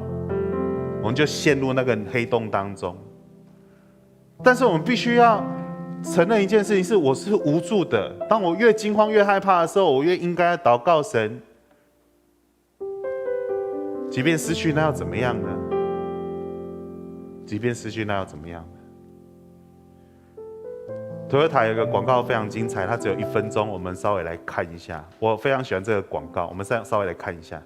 S3: 我们就陷入那个黑洞当中。但是我们必须要承认一件事情是，我是无助的。当我越惊慌越害怕的时候，我越应该祷告神。即便失去，那要怎么样呢？即便失去，那要怎么样呢？Toyota 有一个广告非常精彩，它只有1分钟，我们稍微来看一下。我非常喜欢这个广告，我们稍微来看一下。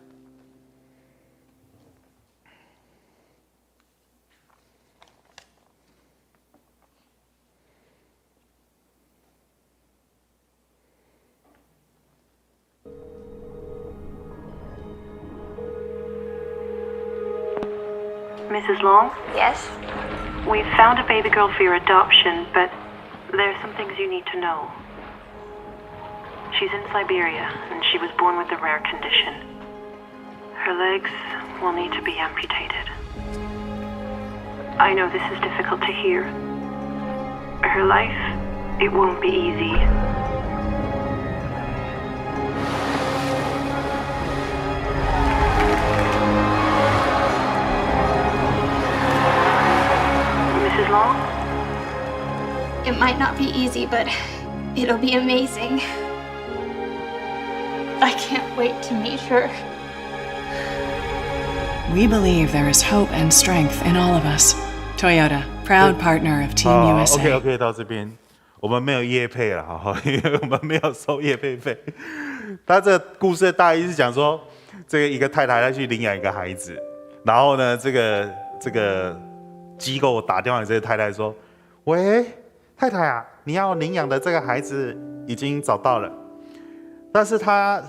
S8: Mrs. Long?
S9: Yes?
S8: We've found a baby girl for your adoption, but there's some things you need to know. She's in Siberia, and she was born with a rare condition. Her legs will need to be amputated. I know this is difficult to hear. Her life, it won't be easy. Mrs. Long?
S9: It might not be easy, but it'll be amazing. I can't wait to meet her.
S10: We believe there is hope and strength in all of us. Toyota, proud partner of Team USA.
S3: OK， 到这边我们没有业配了，因为我们没有收业配费。他这故事的大意是讲说，这个一个太太她去领养一个孩子，然后呢，这个机构打电话给这个太太说：“喂，太太啊，你要领养的这个孩子已经找到了，但是他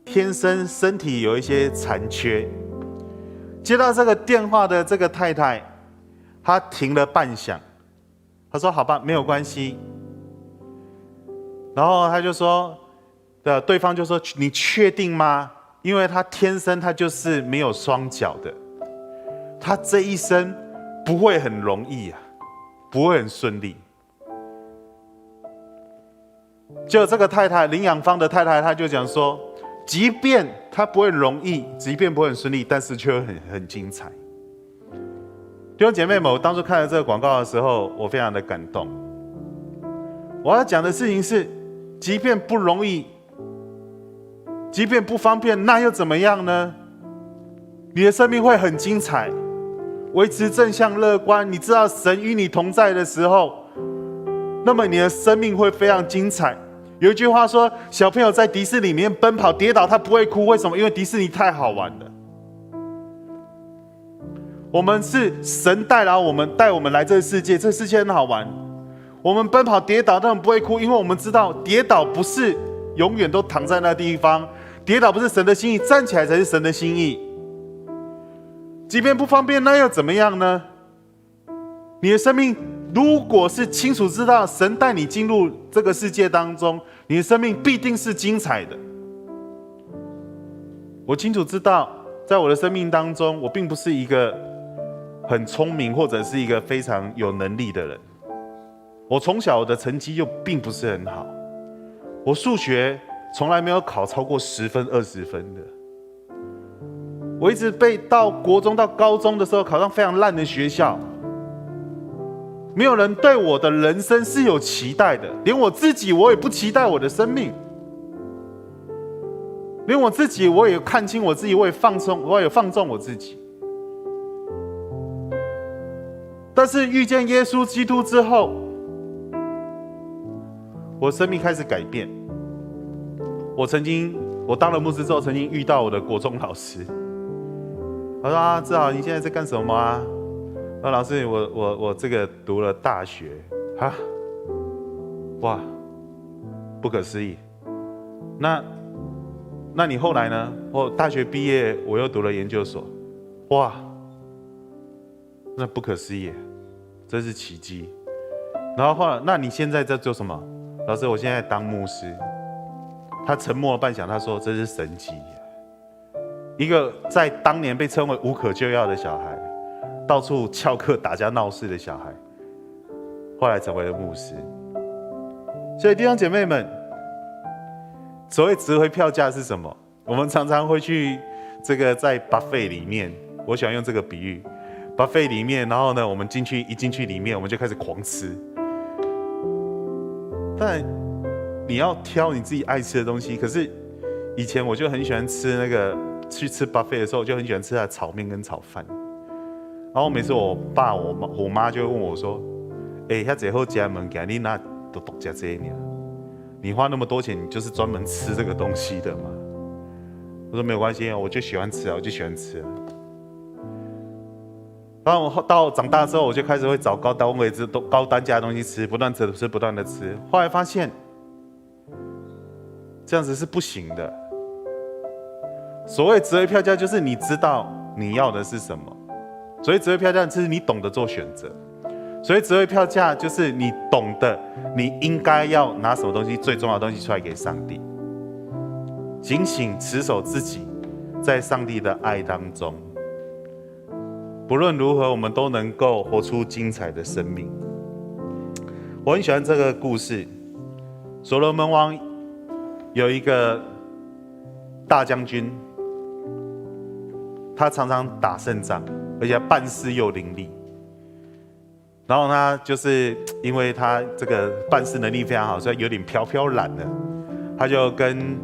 S3: 天生身体有一些残缺。”接到这个电话的这个太太，她停了半晌，她说：“好吧，没有关系。”然后她就说：“对方就说，你确定吗？因为他天生他就是没有双脚的，他这一生不会很容易啊，不会很顺利。”就这个太太，领养方的太太，她就讲说，即便他不会很容易，即便不会很顺利，但是却会很精彩。弟兄姐妹们，我当初看了这个广告的时候，我非常的感动。我要讲的事情是，即便不容易，即便不方便，那又怎么样呢？你的生命会很精彩，维持正向乐观。你知道神与你同在的时候，那么你的生命会非常精彩。有一句话说，小朋友在迪士尼里面奔跑跌倒，他不会哭，为什么？因为迪士尼太好玩了。我们是神带我们来这个世界，这个世界很好玩。我们奔跑跌倒，但我们不会哭，因为我们知道跌倒不是永远都躺在那地方，跌倒不是神的心意，站起来才是神的心意。即便不方便，那又怎么样呢？你的生命如果是清楚知道神带你进入这个世界当中，你的生命必定是精彩的。我清楚知道在我的生命当中，我并不是一个很聪明或者是一个非常有能力的人。我从小的成绩又并不是很好，我数学从来没有考超过10分、20分的。我一直被到国中到高中的时候考上非常烂的学校，没有人对我的人生是有期待的，连我自己我也不期待我的生命，连我自己我也看清我自己，我也放纵我自己。但是遇见耶稣基督之后，我生命开始改变。我当了牧师之后，曾经遇到我的国中老师，他说啊，志豪，你现在在干什么啊？说老师，我这个读了大学啊，哇，不可思议。那你后来呢？我大学毕业，我又读了研究所，哇，那不可思议，这是奇迹。然后后来，那你现在在做什么？老师，我现在当牧师。他沉默了半晌，他说：“这是神迹。一个在当年被称为无可救药的小孩，到处翘课、打架、闹事的小孩，后来成为了牧师。所以弟兄姐妹们，所谓值回票价是什么？我们常常会去这个在 buffet 里面，我喜欢用这个比喻 ，buffet 里面，然后呢，我们一进去里面，我们就开始狂吃，但你要挑你自己爱吃的东西。可是以前我就很喜欢吃那个，去吃 buffet 的时候，我就很喜欢吃它的炒面跟炒饭。然后每次我爸我妈就会问我说：“遐这好吃的物件，你哪都独吃这呢？你花那么多钱，你就是专门吃这个东西的吗？”我说没有关系，我就喜欢吃啊，我就喜欢吃啊。然后我到长大之后，我就开始会找高单价的东西吃，不断吃，不断的吃。后来发现，这样子是不行的。所谓值回票价，就是你知道你要的是什么；所谓值回票价，就是你懂得做选择；所谓值回票价，就是你懂得你应该要拿什么东西，最重要的东西出来给上帝。警醒持守自己，在上帝的爱当中。不论如何，我们都能够活出精彩的生命。我很喜欢这个故事，所罗门王有一个大将军，他常常打胜仗，而且办事又伶俐。然后他就是因为他这个办事能力非常好，所以有点飘飘然的，他就跟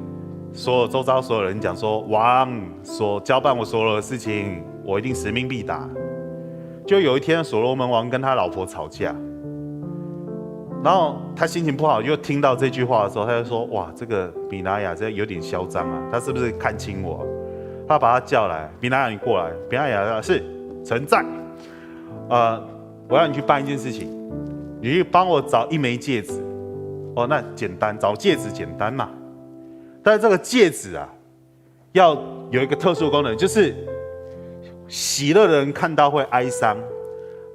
S3: 周遭所有人讲说：“王所交办我所有的事情，我一定使命必达。”就有一天，所罗门王跟他老婆吵架，然后他心情不好，就听到这句话的时候，他就说：“哇，这个比拿雅这有点嚣张啊，他是不是看轻我？”他把他叫来，比拿雅，你过来。比拿雅是臣在，我要你去办一件事情，你去帮我找一枚戒指。哦，那简单，找戒指简单嘛。但是这个戒指啊，要有一个特殊的功能，就是喜乐的人看到会哀伤，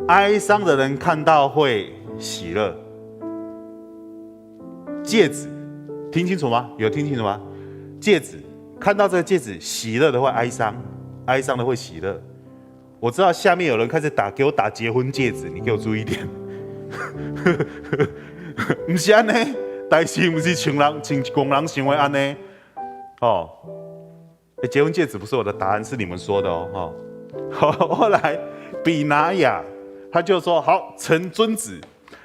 S3: 哀伤的人看到会喜乐。戒指，听清楚吗？有听清楚吗？戒指，看到这个戒指，喜乐的会哀伤，哀伤的会喜乐。我知道下面有人开始给我打结婚戒指，你给我注意一点。不是安尼，但是不是像公人想的安尼。哦，结婚戒指不是我的答案，是你们说的哦。后来比拿雅他就说好，臣遵旨。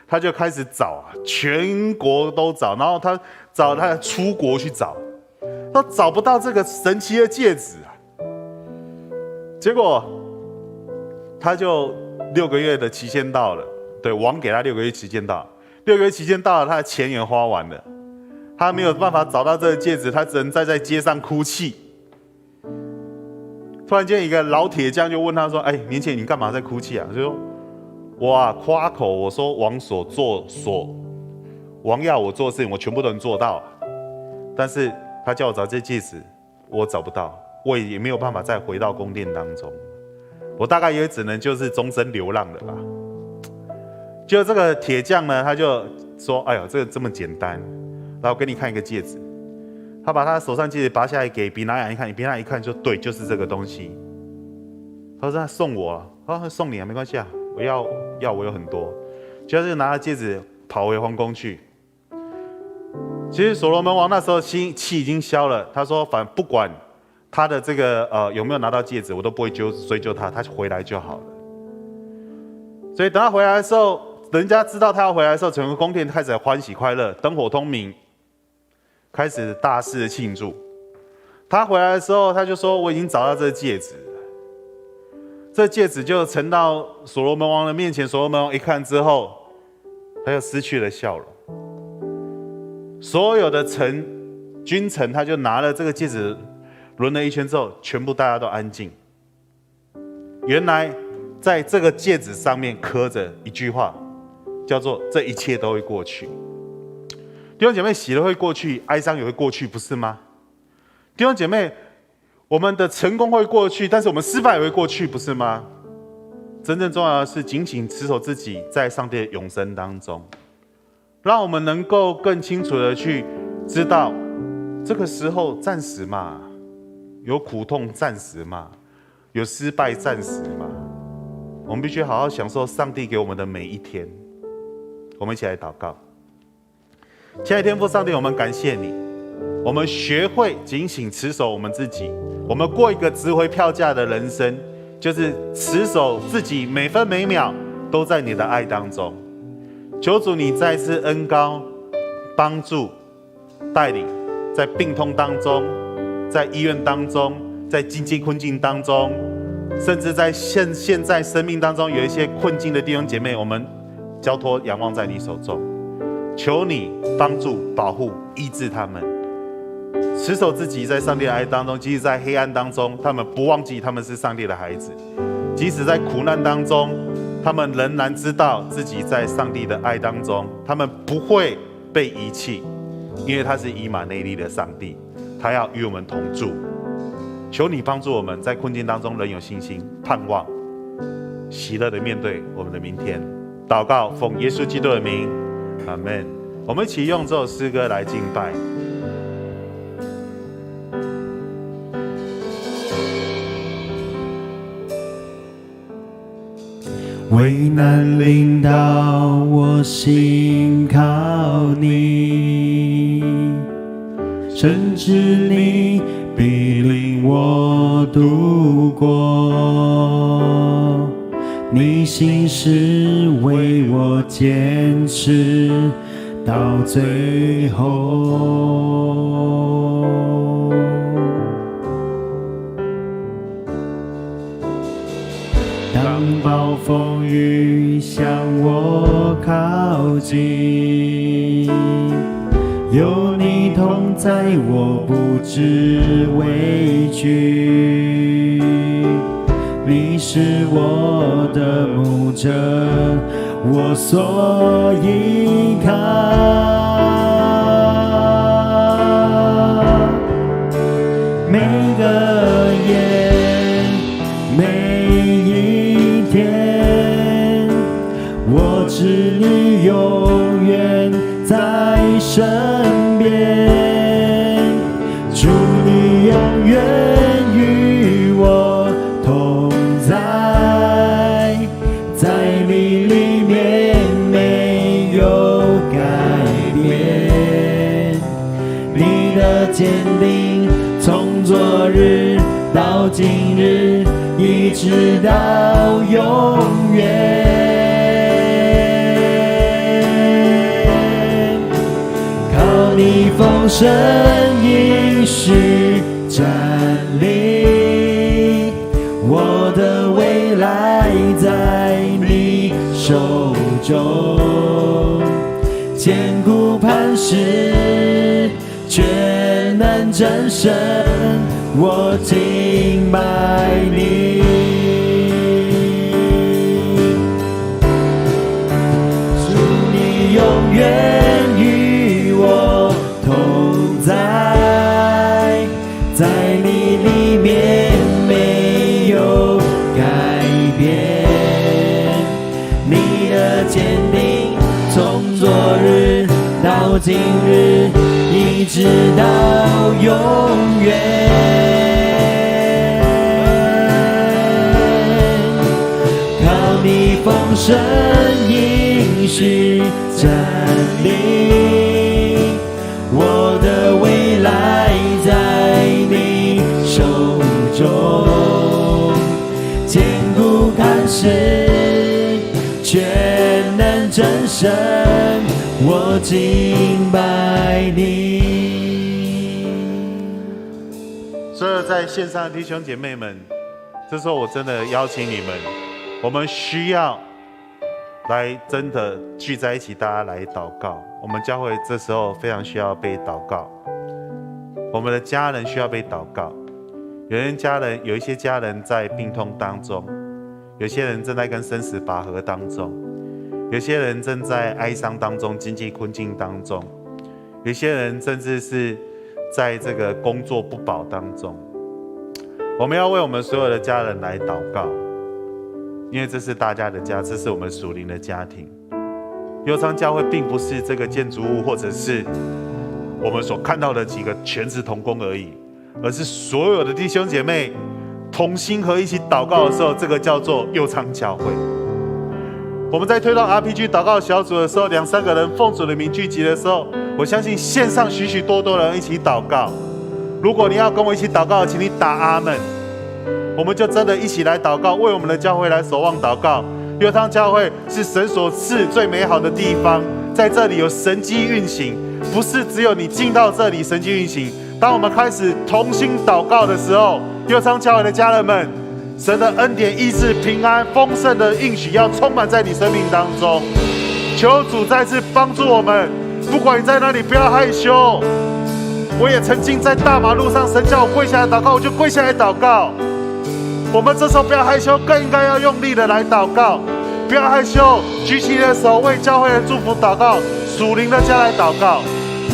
S3: 他就开始找啊，全国都找，然后他出国去找，都找不到这个神奇的戒指啊。结果他就6个月的期限到了，对，王给他6个月期限到，6个月期限到了，他的钱也花完了，他没有办法找到这个戒指，他只能站在街上哭泣。突然间，一个老铁匠就问他说：“哎，年轻人，你干嘛在哭泣啊？”他就说：“我夸口，我说王要我做的事情，我全部都能做到，但是他叫我找这戒指，我找不到，我也没有办法再回到宫殿当中，我大概也只能就是终身流浪了吧。”就这个铁匠呢，他就说：“哎呦，这个这么简单，来，我给你看一个戒指。”他把他手上戒指拔下来给比拿雅一看，比拿雅一看就对，就是这个东西。他说他送我啊，他说送你啊，没关系啊，我要我有很多。就他就拿着戒指跑回皇宫去。其实所罗门王那时候气已经消了，他说反正不管他的这个有没有拿到戒指，我都不会追究他，他回来就好了。所以等他回来的时候，人家知道他要回来的时候，整个宫殿开始欢喜快乐，灯火通明，开始大肆的庆祝。他回来的时候，他就说：“我已经找到这个戒指了。”这戒指就呈到所罗门王的面前。所罗门王一看之后，他就失去了笑容。所有的君臣，他就拿了这个戒指，轮了一圈之后，全部大家都安静。原来在这个戒指上面刻着一句话，叫做“这一切都会过去”。弟兄姐妹，喜乐会过去，哀伤也会过去，不是吗？弟兄姐妹，我们的成功会过去，但是我们失败也会过去，不是吗？真正重要的是紧紧持守自己在上帝的永生当中，让我们能够更清楚的去知道，这个时候暂时嘛，有苦痛暂时嘛，有失败暂时嘛，我们必须好好享受上帝给我们的每一天。我们一起来祷告。亲爱的天父上帝，我们感谢你，我们学会警醒持守我们自己，我们过一个值回票价的人生，就是持守自己每分每秒都在你的爱当中。求主你再次恩膏帮助带领，在病痛当中，在医院当中，在经济困境当中，甚至在现在生命当中有一些困境的弟兄姐妹，我们交托仰望在你手中。求你帮助保护医治他们，持守自己在上帝的爱当中，即使在黑暗当中，他们不忘记他们是上帝的孩子，即使在苦难当中，他们仍然知道自己在上帝的爱当中，他们不会被遗弃，因为他是以马内利的上帝，他要与我们同住。求你帮助我们在困境当中仍有信心、盼望，喜乐的面对我们的明天。祷告奉耶稣基督的名，阿们。我们一起用这首诗歌来敬拜。
S1: 危难临到我心靠你，甚至你必领我度过。你心事为我坚持到最后。当暴风雨向我靠近，有你同在，我不知畏惧。你是我的牧者，我所依靠。每个夜，每一天，我知你永远在身边，祝你永远与我同在，在你里面没有改变，你的坚定从昨日到今日，一直到永远。靠你丰盛应许站立，我的未来在你手中，坚固磐石，全能战胜，我敬拜你。祝你永远与我同在，在你里面没有改变，你的坚定从昨日到今日，一
S4: 一直到永远。靠你丰盛应许占领，我的未来在你手中，坚固磐石，全能真神，我敬拜你。
S3: 所有在线上的弟兄姐妹们，这时候我真的邀请你们，我们需要来真的聚在一起，大家来祷告。我们教会这时候非常需要被祷告，我们的家人需要被祷告。有一些家人在病痛当中，有些人正在跟生死拔河当中，有些人正在哀伤当中、经济困境当中，有些人甚至是在这个工作不保当中。我们要为我们所有的家人来祷告，因为这是大家的家，这是我们属灵的家庭。忧伤教会并不是这个建筑物，或者是我们所看到的几个全职同工而已，而是所有的弟兄姐妹同心合一起祷告的时候，这个叫做忧伤教会。我们在推动 RPG 祷告小组的时候，2-3个人奉主的名聚集的时候，我相信线上许许多多人一起祷告。如果你要跟我一起祷告，请你打阿们。我们就真的一起来祷告，为我们的教会来守望祷告。忧伤教会是神所赐最美好的地方，在这里有神迹运行，不是只有你进到这里神迹运行。当我们开始同心祷告的时候，忧伤教会的家人们，神的恩典、医治、平安、丰盛的应许要充满在你生命当中。求主再次帮助我们，不管你在哪里，不要害羞。我也曾经在大马路上，神叫我跪下来祷告，我就跪下来祷告。我们这时候不要害羞，更应该要用力的来祷告，不要害羞，举起你的手为教会的祝福祷告，属灵的家来祷告。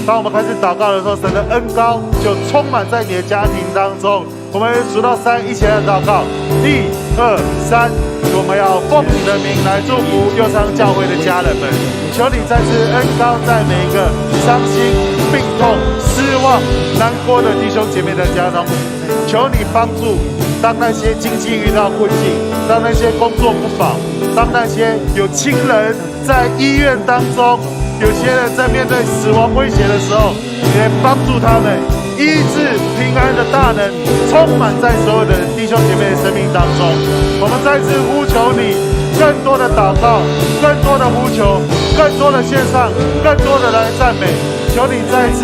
S3: 当我们开始祷告的时候，神的恩膏就充满在你的家庭当中。我们数到3，一起来祷告。1、2、3，我们要奉你的名来祝福忧伤教会的家人们。求你再次恩膏在每一个伤心、病痛、失望、难过的弟兄姐妹的家中。求你帮助，当那些经济遇到困境，当那些工作不保，当那些有亲人在医院当中，有些人在面对死亡威胁的时候，你来帮助他们，医治平安的大能充满在所有的弟兄姐妹的生命当中。我们再次呼求你，更多的祷告，更多的呼求，更多的线上，更多的来赞美。求你再次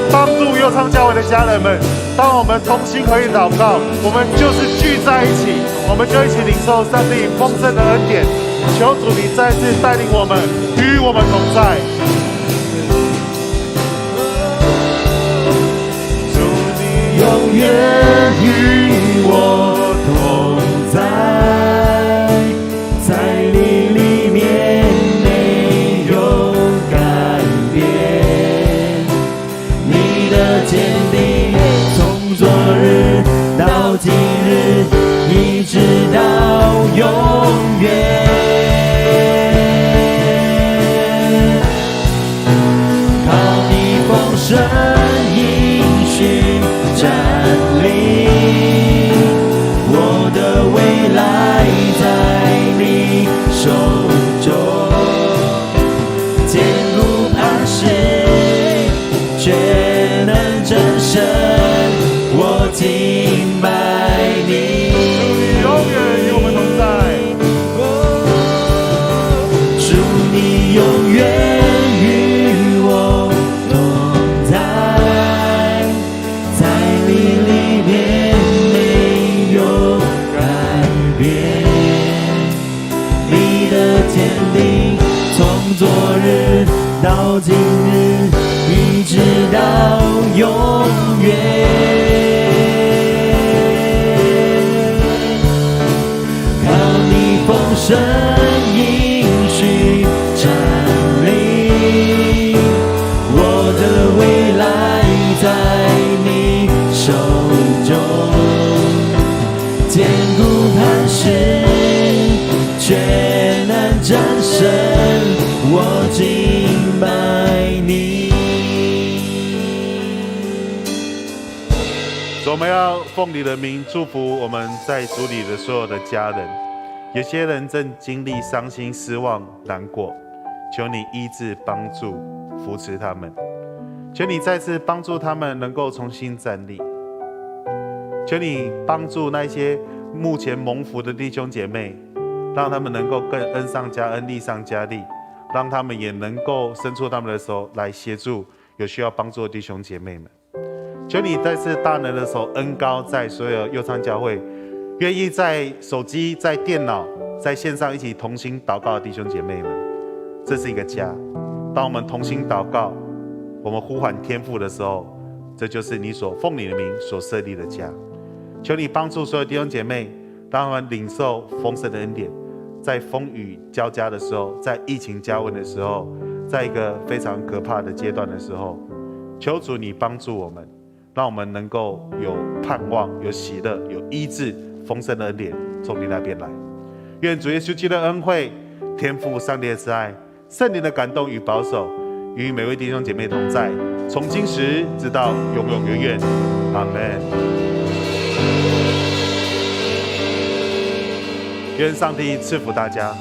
S3: 帮助忧伤教会的家人们，当我们同心合意祷告，我们就是聚在一起，我们就一起领受上帝丰盛的恩典。求主你再次带领我们，与我们同在。
S4: 主你永远与我同在，在你里面没有改变，你的坚定从昨日到今日，一直到永远。神应许占领，我的未来在你手中，坚固磐石，全能真神，我敬拜你。
S3: 主你永远与我们同在，
S4: 主你永远与我昨日到今日，一直到永远。靠你丰盛应许占领，我的未来在你手中，坚固磐石，全能战胜。我敬拜你。
S3: 们要奉你的名祝福我们在主里的所有的家人。有些人正经历伤心、失望、难过，求你医治、帮助、扶持他们。求你再次帮助他们能够重新站立。求你帮助那些目前蒙福的弟兄姐妹，让他们能够更恩上加恩，利上加利，让他们也能够伸出他们的手来协助有需要帮助的弟兄姐妹们。求你再次大能的手恩膏在所有右昌教会愿意在手机、在电脑、在线上一起同心祷告的弟兄姐妹们。这是一个家，当我们同心祷告，我们呼唤天父的时候，这就是你所奉你的名所设立的家。求你帮助所有弟兄姐妹，让他们领受丰盛的恩典，在风雨交加的时候，在疫情加温的时候，在一个非常可怕的阶段的时候，求主你帮助我们，让我们能够有盼望、有喜乐、有医治、丰盛的恩典从你那边来。愿主耶稣基督的恩惠、天父上帝的慈爱、圣灵的感动与保守，与每位弟兄姐妹同在，从今时直到永永远远。阿们。愿上帝赐福大家。